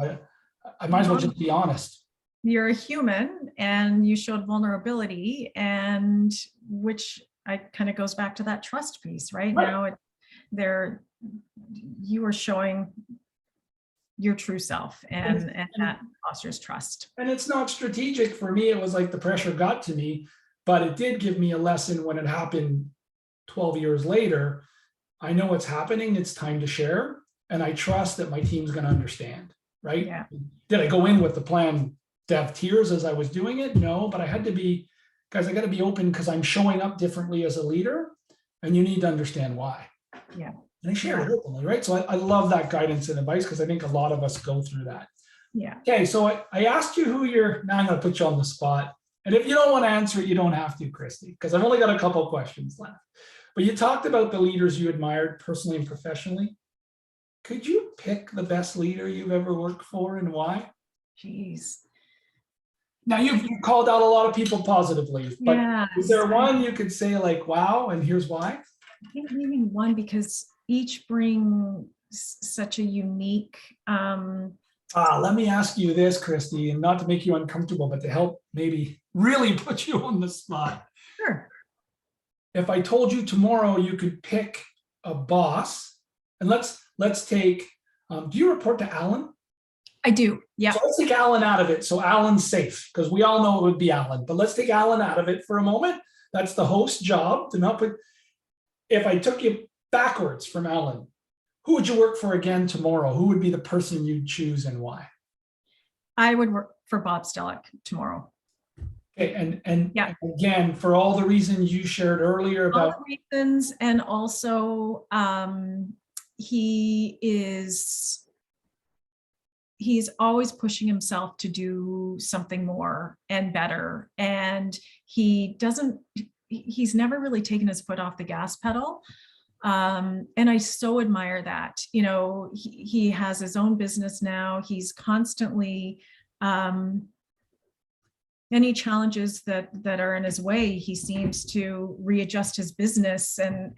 Speaker 1: I might as well just be honest.
Speaker 2: You're a human and you showed vulnerability, and which kind of goes back to that trust piece, right? Now you are showing your true self, and that fosters trust.
Speaker 1: And it's not strategic for me. It was like the pressure got to me, but it did give me a lesson when it happened 12 years later. I know what's happening. It's time to share. And I trust that my team's going to understand, right?
Speaker 2: Yeah.
Speaker 1: Did I go in with the plan to have tears as I was doing it? No, but I had to be, guys, I got to be open because I'm showing up differently as a leader, and you need to understand why.
Speaker 2: Yeah.
Speaker 1: And I share it openly, right? So I love that guidance and advice, because I think a lot of us go through that.
Speaker 2: Yeah.
Speaker 1: Okay, so I asked you now I'm going to put you on the spot. And if you don't want to answer it, you don't have to, Kristy, because I've only got a couple of questions left. But you talked about the leaders you admired personally and professionally. Could you pick the best leader you've ever worked for and why?
Speaker 2: Jeez.
Speaker 1: Now you've called out a lot of people positively, but is there one you could say like, wow, and here's why?
Speaker 2: I think maybe one, because each bring such a unique.
Speaker 1: Let me ask you this, Kristy, and not to make you uncomfortable, but to help maybe really put you on the spot.
Speaker 2: Sure.
Speaker 1: If I told you tomorrow you could pick a boss, and let's take, do you report to Alan?
Speaker 2: I do. Yeah.
Speaker 1: So let's take Alan out of it. So Alan's safe, because we all know it would be Alan, but let's take Alan out of it for a moment. That's the host job to not put. If I took you backwards from Alan, who would you work for again tomorrow? Who would be the person you'd choose and why?
Speaker 2: I would work for Bob Stellick tomorrow.
Speaker 1: Okay, and again, for all the reasons you shared earlier about
Speaker 2: all the reasons, and also he's always pushing himself to do something more and better, and he he's never really taken his foot off the gas pedal. And I so admire that. You know, he has his own business now. He's constantly, any challenges that are in his way, he seems to readjust his business and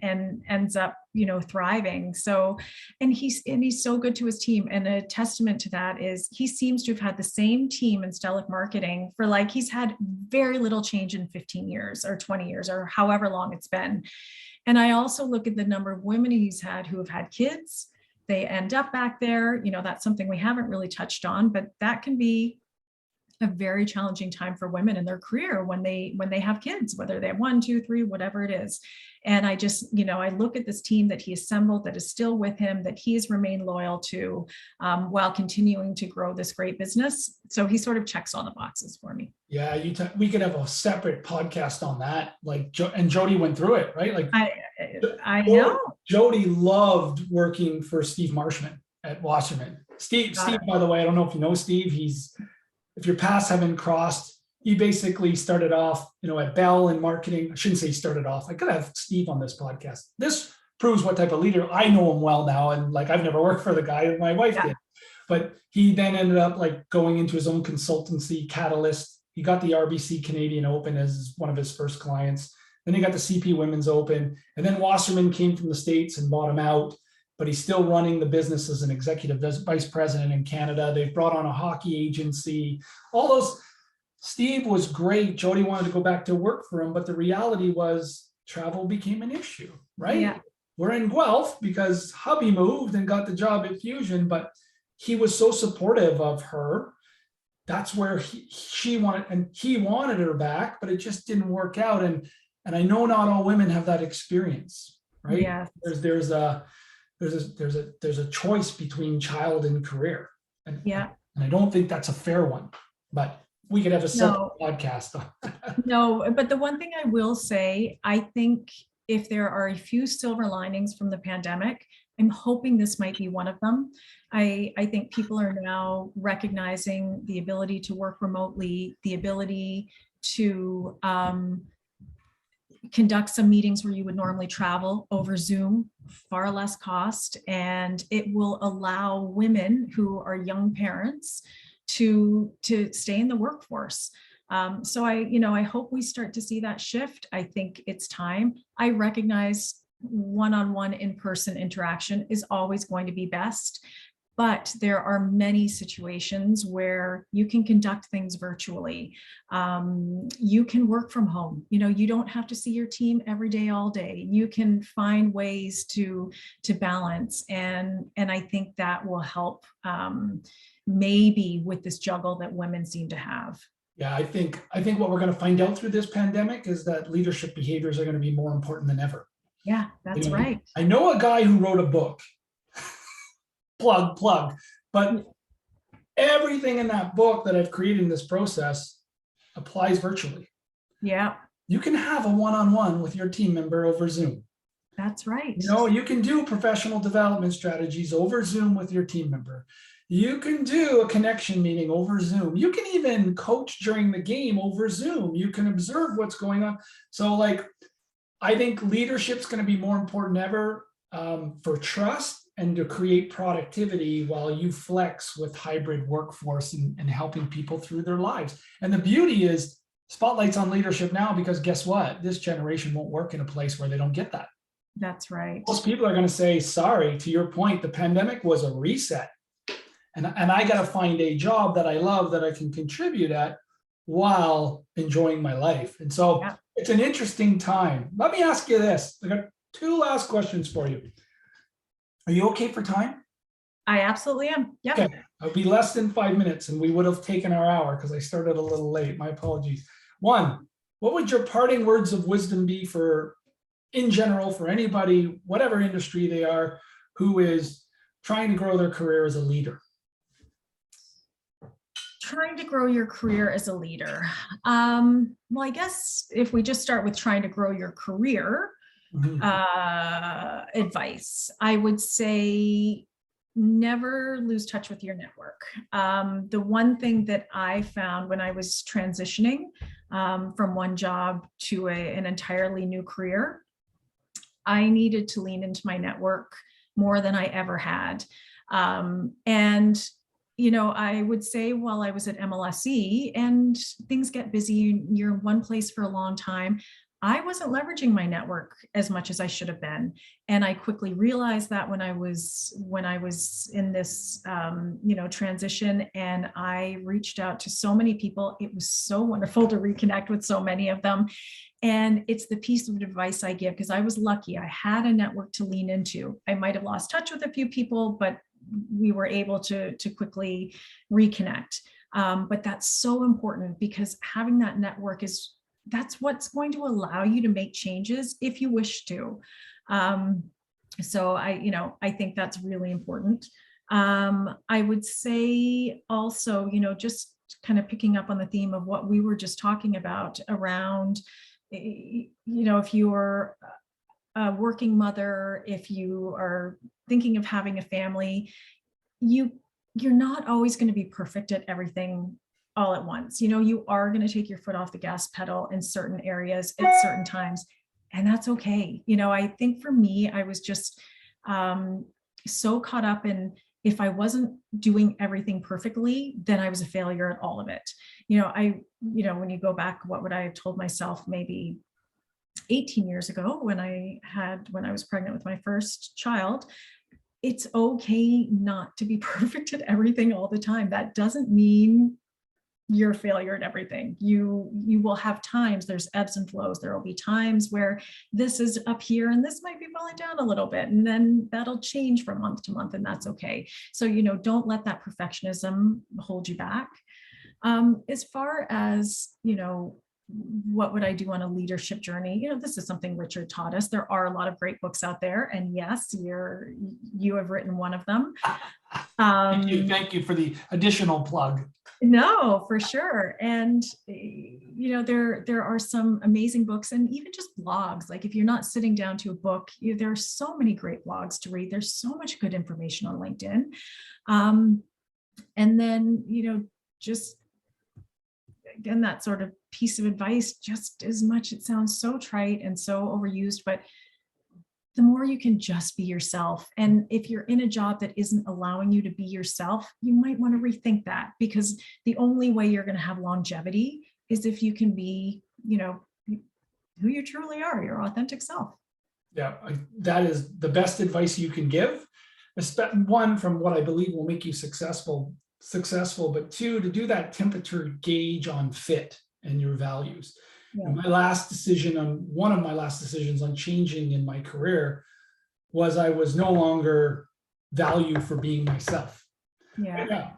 Speaker 2: ends up, you know, thriving. So, and he's so good to his team. And a testament to that is he seems to have had the same team in Stellic Marketing for, like, he's had very little change in 15 years or 20 years or however long it's been. And I also look at the number of women he's had who have had kids. They end up back there. You know, that's something we haven't really touched on, but that can be a very challenging time for women in their career when they have kids, whether they have 1, 2, 3, whatever it is. And I just, you know, I look at this team that he assembled that is still with him, that he's remained loyal to, while continuing to grow this great business. So he sort of checks all the boxes for me.
Speaker 1: Yeah, we could have a separate podcast on that. Like, and Jody went through it, right? Like,
Speaker 2: I know.
Speaker 1: Jody loved working for Steve Marshman at Wasserman. Steve, by the way, I don't know if you know Steve. If your paths haven't crossed, he basically started off, you know, at Bell in marketing. I shouldn't say he started off. I could have Steve on this podcast. This proves what type of leader. I know him well now, and like, I've never worked for the guy, my wife did. But he then ended up like going into his own consultancy, Catalyst. He got the RBC Canadian Open as one of his first clients. Then he got the CP Women's Open, and then Wasserman came from the States and bought him out. But he's still running the business as an executive vice president in Canada. They've brought on a hockey agency, all those. Steve was great. Jody wanted to go back to work for him, but the reality was travel became an issue, right?
Speaker 2: Yeah.
Speaker 1: We're in Guelph because hubby moved and got the job at Fusion, but he was so supportive of her. That's where she wanted, and he wanted her back, but it just didn't work out. And I know not all women have that experience, right?
Speaker 2: Yeah.
Speaker 1: There's a choice between child and career. And I don't think that's a fair one, but we could have a separate podcast.
Speaker 2: No, but the one thing I will say, I think if there are a few silver linings from the pandemic, I'm hoping this might be one of them. I think people are now recognizing the ability to work remotely, the ability to conduct some meetings where you would normally travel over Zoom, far less cost, and it will allow women who are young parents to stay in the workforce. So I hope we start to see that shift. I think it's time. I recognize one-on-one in-person interaction is always going to be best. But there are many situations where you can conduct things virtually. You can work from home. You know, you don't have to see your team every day, all day. You can find ways to balance, and I think that will help maybe with this juggle that women seem to have.
Speaker 1: Yeah, I think what we're going to find out through this pandemic is that leadership behaviors are going to be more important than ever.
Speaker 2: Yeah, that's right.
Speaker 1: I know a guy who wrote a book. plug, but everything in that book that I've created in this process applies virtually.
Speaker 2: Yeah.
Speaker 1: You can have a one-on-one with your team member over Zoom.
Speaker 2: That's right.
Speaker 1: You know, you can do professional development strategies over Zoom with your team member. You can do a connection meeting over Zoom. You can even coach during the game over Zoom. You can observe what's going on. So like, I think leadership's going to be more important than ever for trust and to create productivity while you flex with hybrid workforce and helping people through their lives. And the beauty is spotlight's on leadership now, because guess what? This generation won't work in a place where they don't get that.
Speaker 2: That's right.
Speaker 1: Most people are going to say, sorry, to your point, the pandemic was a reset. And I got to find a job that I love, that I can contribute at while enjoying my life. And so it's an interesting time. Let me ask you this. I got 2 last questions for you. Are you okay for time?
Speaker 2: I absolutely am. Yeah.
Speaker 1: Okay. I'll be less than 5 minutes, and we would have taken our hour because I started a little late. My apologies. 1, what would your parting words of wisdom be in general, for anybody, whatever industry they are, who is trying to grow their career as a leader?
Speaker 2: Trying to grow your career as a leader. Well, I guess if we just start with trying to grow your career, advice, I would say never lose touch with your network. The one thing that I found when I was transitioning from one job to an entirely new career, I needed to lean into my network more than I ever had. And I would say while I was at MLSE and things get busy, you're in one place for a long time, I wasn't leveraging my network as much as I should have been. And I quickly realized that when I was in this, transition, and I reached out to so many people. It was so wonderful to reconnect with so many of them. And it's the piece of advice I give, because I was lucky. I had a network to lean into. I might have lost touch with a few people, but we were able to quickly reconnect. But that's so important, because having that network that's what's going to allow you to make changes if you wish to. So I think that's really important. I would say also, just kind of picking up on the theme of what we were just talking about around, if you're a working mother, if you are thinking of having a family, you're not always going to be perfect at everything all at once. You are going to take your foot off the gas pedal in certain areas at certain times, and that's okay. I think for me, I was just so caught up in, if I wasn't doing everything perfectly, then I was a failure at all of it. When you go back, what would I have told myself maybe 18 years ago when I was pregnant with my first child? It's okay not to be perfect at everything all the time. That doesn't mean you're a failure at everything. You will have times, there's ebbs and flows. There will be times where this is up here and this might be falling down a little bit, and then that'll change from month to month, and that's okay. So, don't let that perfectionism hold you back. As far as, what would I do on a leadership journey? This is something Richard taught us. There are a lot of great books out there, and yes, you have written one of them.
Speaker 1: Thank you for the additional plug.
Speaker 2: No, for sure. And, there are some amazing books, and even just blogs. Like, if you're not sitting down to a book, there are so many great blogs to read. There's so much good information on LinkedIn. And then, just again, that sort of piece of advice, just as much, it sounds so trite and so overused, but the more you can just be yourself. And if you're in a job that isn't allowing you to be yourself, you might want to rethink that, because the only way you're going to have longevity is if you can be, who you truly are, your authentic self.
Speaker 1: Yeah, that is the best advice you can give. One, from what I believe will make you successful, but two, to do that temperature gauge on fit and your values. Yeah. One of my last decisions on changing in my career was I was no longer valued for being myself. Yeah.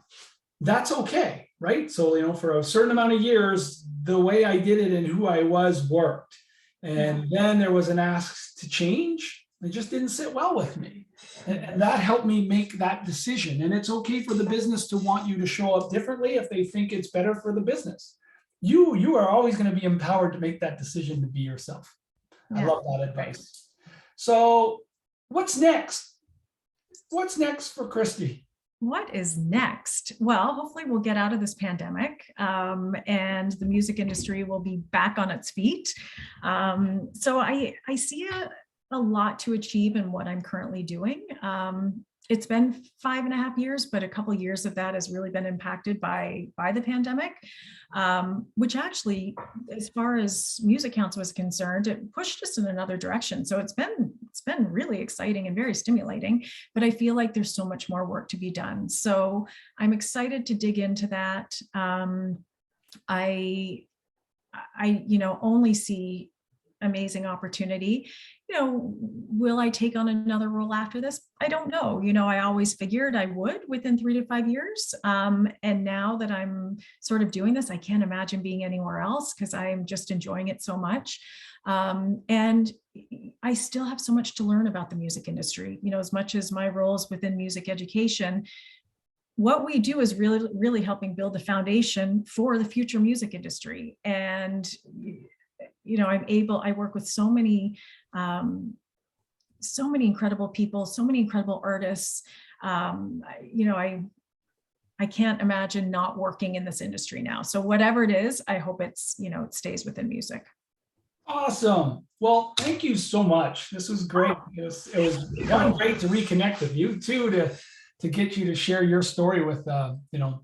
Speaker 1: That's okay, right? So, for a certain amount of years, the way I did it and who I was worked. And then there was an ask to change. It just didn't sit well with me. And that helped me make that decision. And it's okay for the business to want you to show up differently if they think it's better for the business. You are always going to be empowered to make that decision to be yourself. I love that advice. So what's next? What's next for Kristy?
Speaker 2: What is next? Well, hopefully we'll get out of this pandemic, and the music industry will be back on its feet. So I see a lot to achieve in what I'm currently doing. It's been 5.5 years, but a couple of years of that has really been impacted by the pandemic, which actually, as far as MusiCounts was concerned, it pushed us in another direction. So it's been really exciting and very stimulating, but I feel like there's so much more work to be done. So I'm excited to dig into that. I only see amazing opportunity. Will I take on another role after this? I don't know. I always figured I would within 3 to 5 years. And now that I'm sort of doing this, I can't imagine being anywhere else, because I'm just enjoying it so much. And I still have so much to learn about the music industry. As much as my roles within music education, what we do is really, really helping build the foundation for the future music industry. And I work with so many incredible people, so many incredible artists. I I can't imagine not working in this industry now. So whatever it is, I hope it's, it stays within music.
Speaker 1: Awesome. Well, thank you so much. This was great. It was one, great to reconnect with you, two, to get you to share your story with the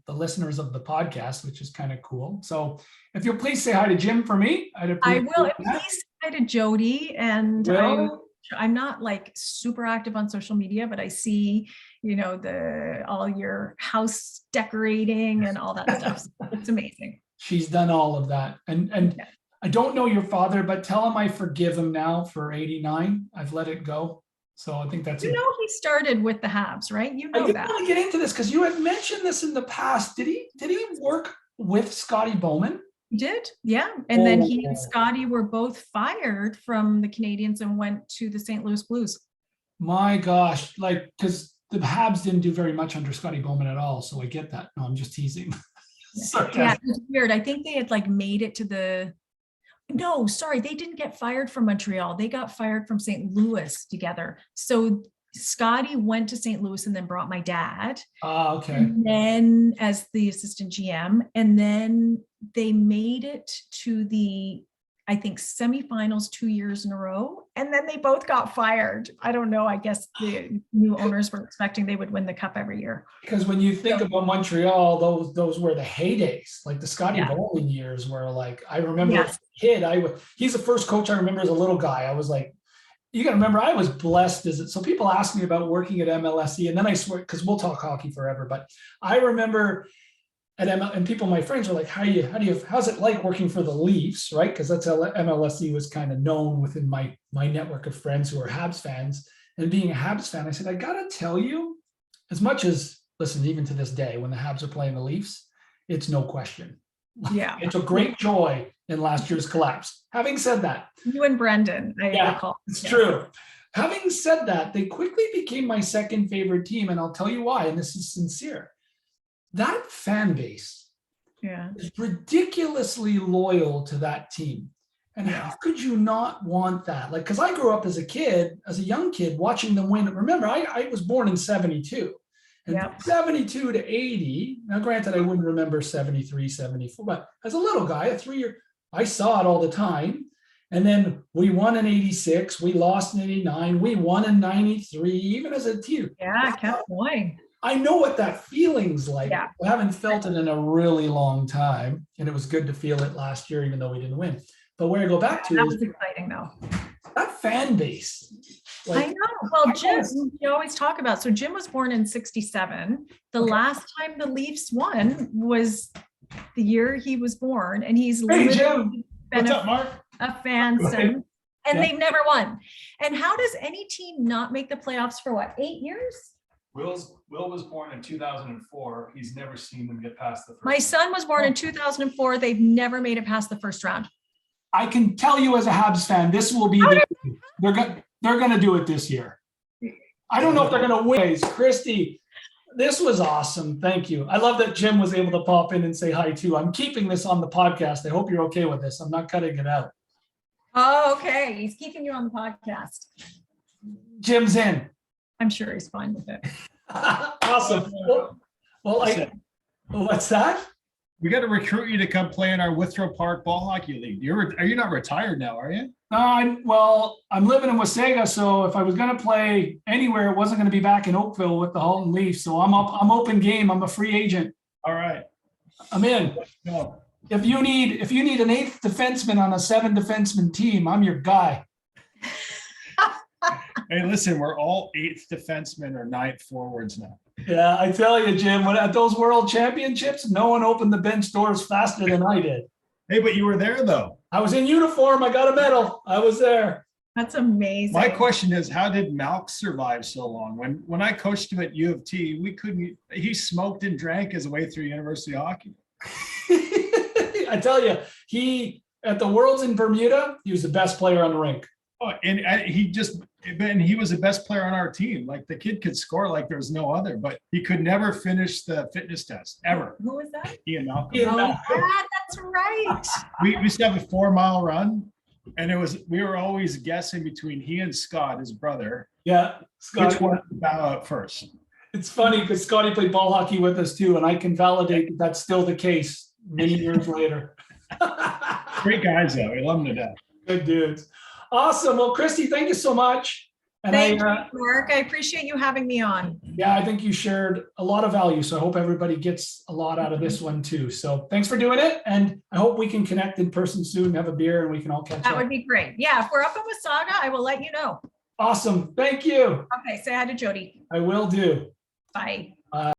Speaker 1: listeners of the podcast, which is kind of cool. So if you'll please say hi to Jim for me, I'd appreciate
Speaker 2: I will.
Speaker 1: that.
Speaker 2: Please say hi to Jody. And
Speaker 1: Will?
Speaker 2: I'm not like super active on social media, but I see, all your house decorating and all that stuff. So it's amazing.
Speaker 1: She's done all of that. And
Speaker 2: Yeah.
Speaker 1: I don't know your father, but tell him I forgive him now for 89. I've let it go. So I think that's
Speaker 2: He started with the Habs, right?
Speaker 1: I did
Speaker 2: That.
Speaker 1: want to get into this because you had mentioned this in the past. Did he work with Scotty Bowman?
Speaker 2: He did, yeah. And then he and
Speaker 1: Oh.
Speaker 2: Scotty were both fired from the Canadiens and went to the St. Louis Blues.
Speaker 1: My gosh, because the Habs didn't do very much under Scotty Bowman at all. So I get that. No, I'm just teasing.
Speaker 2: Yeah, it was weird. I think they had made it to no, sorry, they didn't get fired from Montreal. They got fired from St. Louis together. So Scotty went to St. Louis and then brought my dad.
Speaker 1: Okay.
Speaker 2: And then as the assistant GM, and then they made it to the, I think, semifinals 2 years in a row. And then they both got fired. I don't know. I guess the new owners were expecting they would win the cup every year.
Speaker 1: Because when you think about Montreal, those were the heydays, like the Scotty Bowman years where I remember as a kid, he's the first coach I remember as a little guy. I was like, you got to remember, I was blessed so people ask me about working at MLSE, and then I swear, because we'll talk hockey forever, but I remember at and people, my friends, are like, how's it like working for the Leafs, right? Because that's how MLSE was kind of known within my network of friends who are Habs fans. And being a Habs fan, I said, I gotta tell you, as much as, listen, even to this day, when the Habs are playing the Leafs, it's no question.
Speaker 2: Yeah.
Speaker 1: It's a great joy in last year's collapse. Having said that.
Speaker 2: You and Brendan, I recall.
Speaker 1: It's true. Having said that, they quickly became my second favorite team. And I'll tell you why, and this is sincere. That fan base is ridiculously loyal to that team. And how could you not want that? Because I grew up as a young kid, watching them win. Remember, I was born in 72. And from 72 to 80, now granted, I wouldn't remember 73, 74, but as a little guy, a 3-year, I saw it all the time. And then we won in 86, we lost in 89, we won in 93, even as a team.
Speaker 2: Yeah, kept going.
Speaker 1: I know what that feeling's like.
Speaker 2: Yeah.
Speaker 1: I haven't felt it in a really long time. And it was good to feel it last year, even though we didn't win. But where I go back to
Speaker 2: that was exciting though.
Speaker 1: That fan base.
Speaker 2: I know. Well, Jim, you always talk about, so Jim was born in 67. The last time the Leafs won was the year he was born. And he's
Speaker 1: Jim.
Speaker 2: been
Speaker 3: What's up, Mark?
Speaker 2: a fan since, and they've never won. And how does any team not make the playoffs for 8 years?
Speaker 3: Will was born in 2004. He's never seen them get past the first.
Speaker 2: My son was born in 2004. They've never made it past the first round.
Speaker 1: I can tell you as a Habs fan, this will be they're going to do it this year. I don't know if they're going to win. Kristy, this was awesome. Thank you. I love that Jim was able to pop in and say hi too. I'm keeping this on the podcast. I hope you're okay with this. I'm not cutting it out.
Speaker 2: Oh, okay. He's keeping you on the podcast.
Speaker 1: Jim's in.
Speaker 2: I'm sure he's fine with it.
Speaker 1: Awesome. What's that?
Speaker 3: We got to recruit you to come play in our Withrow Park Ball Hockey League. Are you not retired now, are you?
Speaker 1: I'm living in Wasaga, so if I was going to play anywhere, it wasn't going to be back in Oakville with the Halton Leafs. So I'm open game. I'm a free agent.
Speaker 3: All right.
Speaker 1: I'm in.
Speaker 3: No.
Speaker 1: If you need an 8th defenseman on a 7-defenseman team, I'm your guy.
Speaker 3: Hey, listen, we're all 8th defensemen or 9th forwards now.
Speaker 1: Yeah, I tell you, Jim, at those World Championships, no one opened the bench doors faster than I did.
Speaker 3: Hey, but you were there though.
Speaker 1: I was in uniform. I got a medal. I was there.
Speaker 2: That's amazing.
Speaker 3: My question is, how did Malk survive so long? When I coached him at U of T, he smoked and drank his way through university hockey.
Speaker 1: I tell you, at the Worlds in Bermuda, he was the best player on the rink.
Speaker 3: Oh, and he was the best player on our team. Like the kid could score like there's no other, but he could never finish the fitness test ever.
Speaker 2: Who was that?
Speaker 3: Ian Malcolm.
Speaker 2: That's right.
Speaker 3: We used to have a 4-mile run, and we were always guessing between he and Scott, his brother.
Speaker 1: Yeah, Scott.
Speaker 3: Which one would bow out first?
Speaker 1: It's funny because Scotty played ball hockey with us too, and I can validate that that's still the case many years later.
Speaker 3: Great guys, though. We love them to death.
Speaker 1: Good dudes. Awesome. Well, Kristy, thank you so much. And
Speaker 2: Thank you, Mark. I appreciate you having me on.
Speaker 1: yeah, I think you shared a lot of value. So I hope everybody gets a lot out of this one too. So thanks for doing it. And I hope we can connect in person soon, have a beer, and we can all catch up.
Speaker 2: That would be great. Yeah, if we're up in Wasaga, I will let you know.
Speaker 1: Awesome. Thank you.
Speaker 2: Okay, say hi to Jody.
Speaker 1: I will do.
Speaker 2: Bye.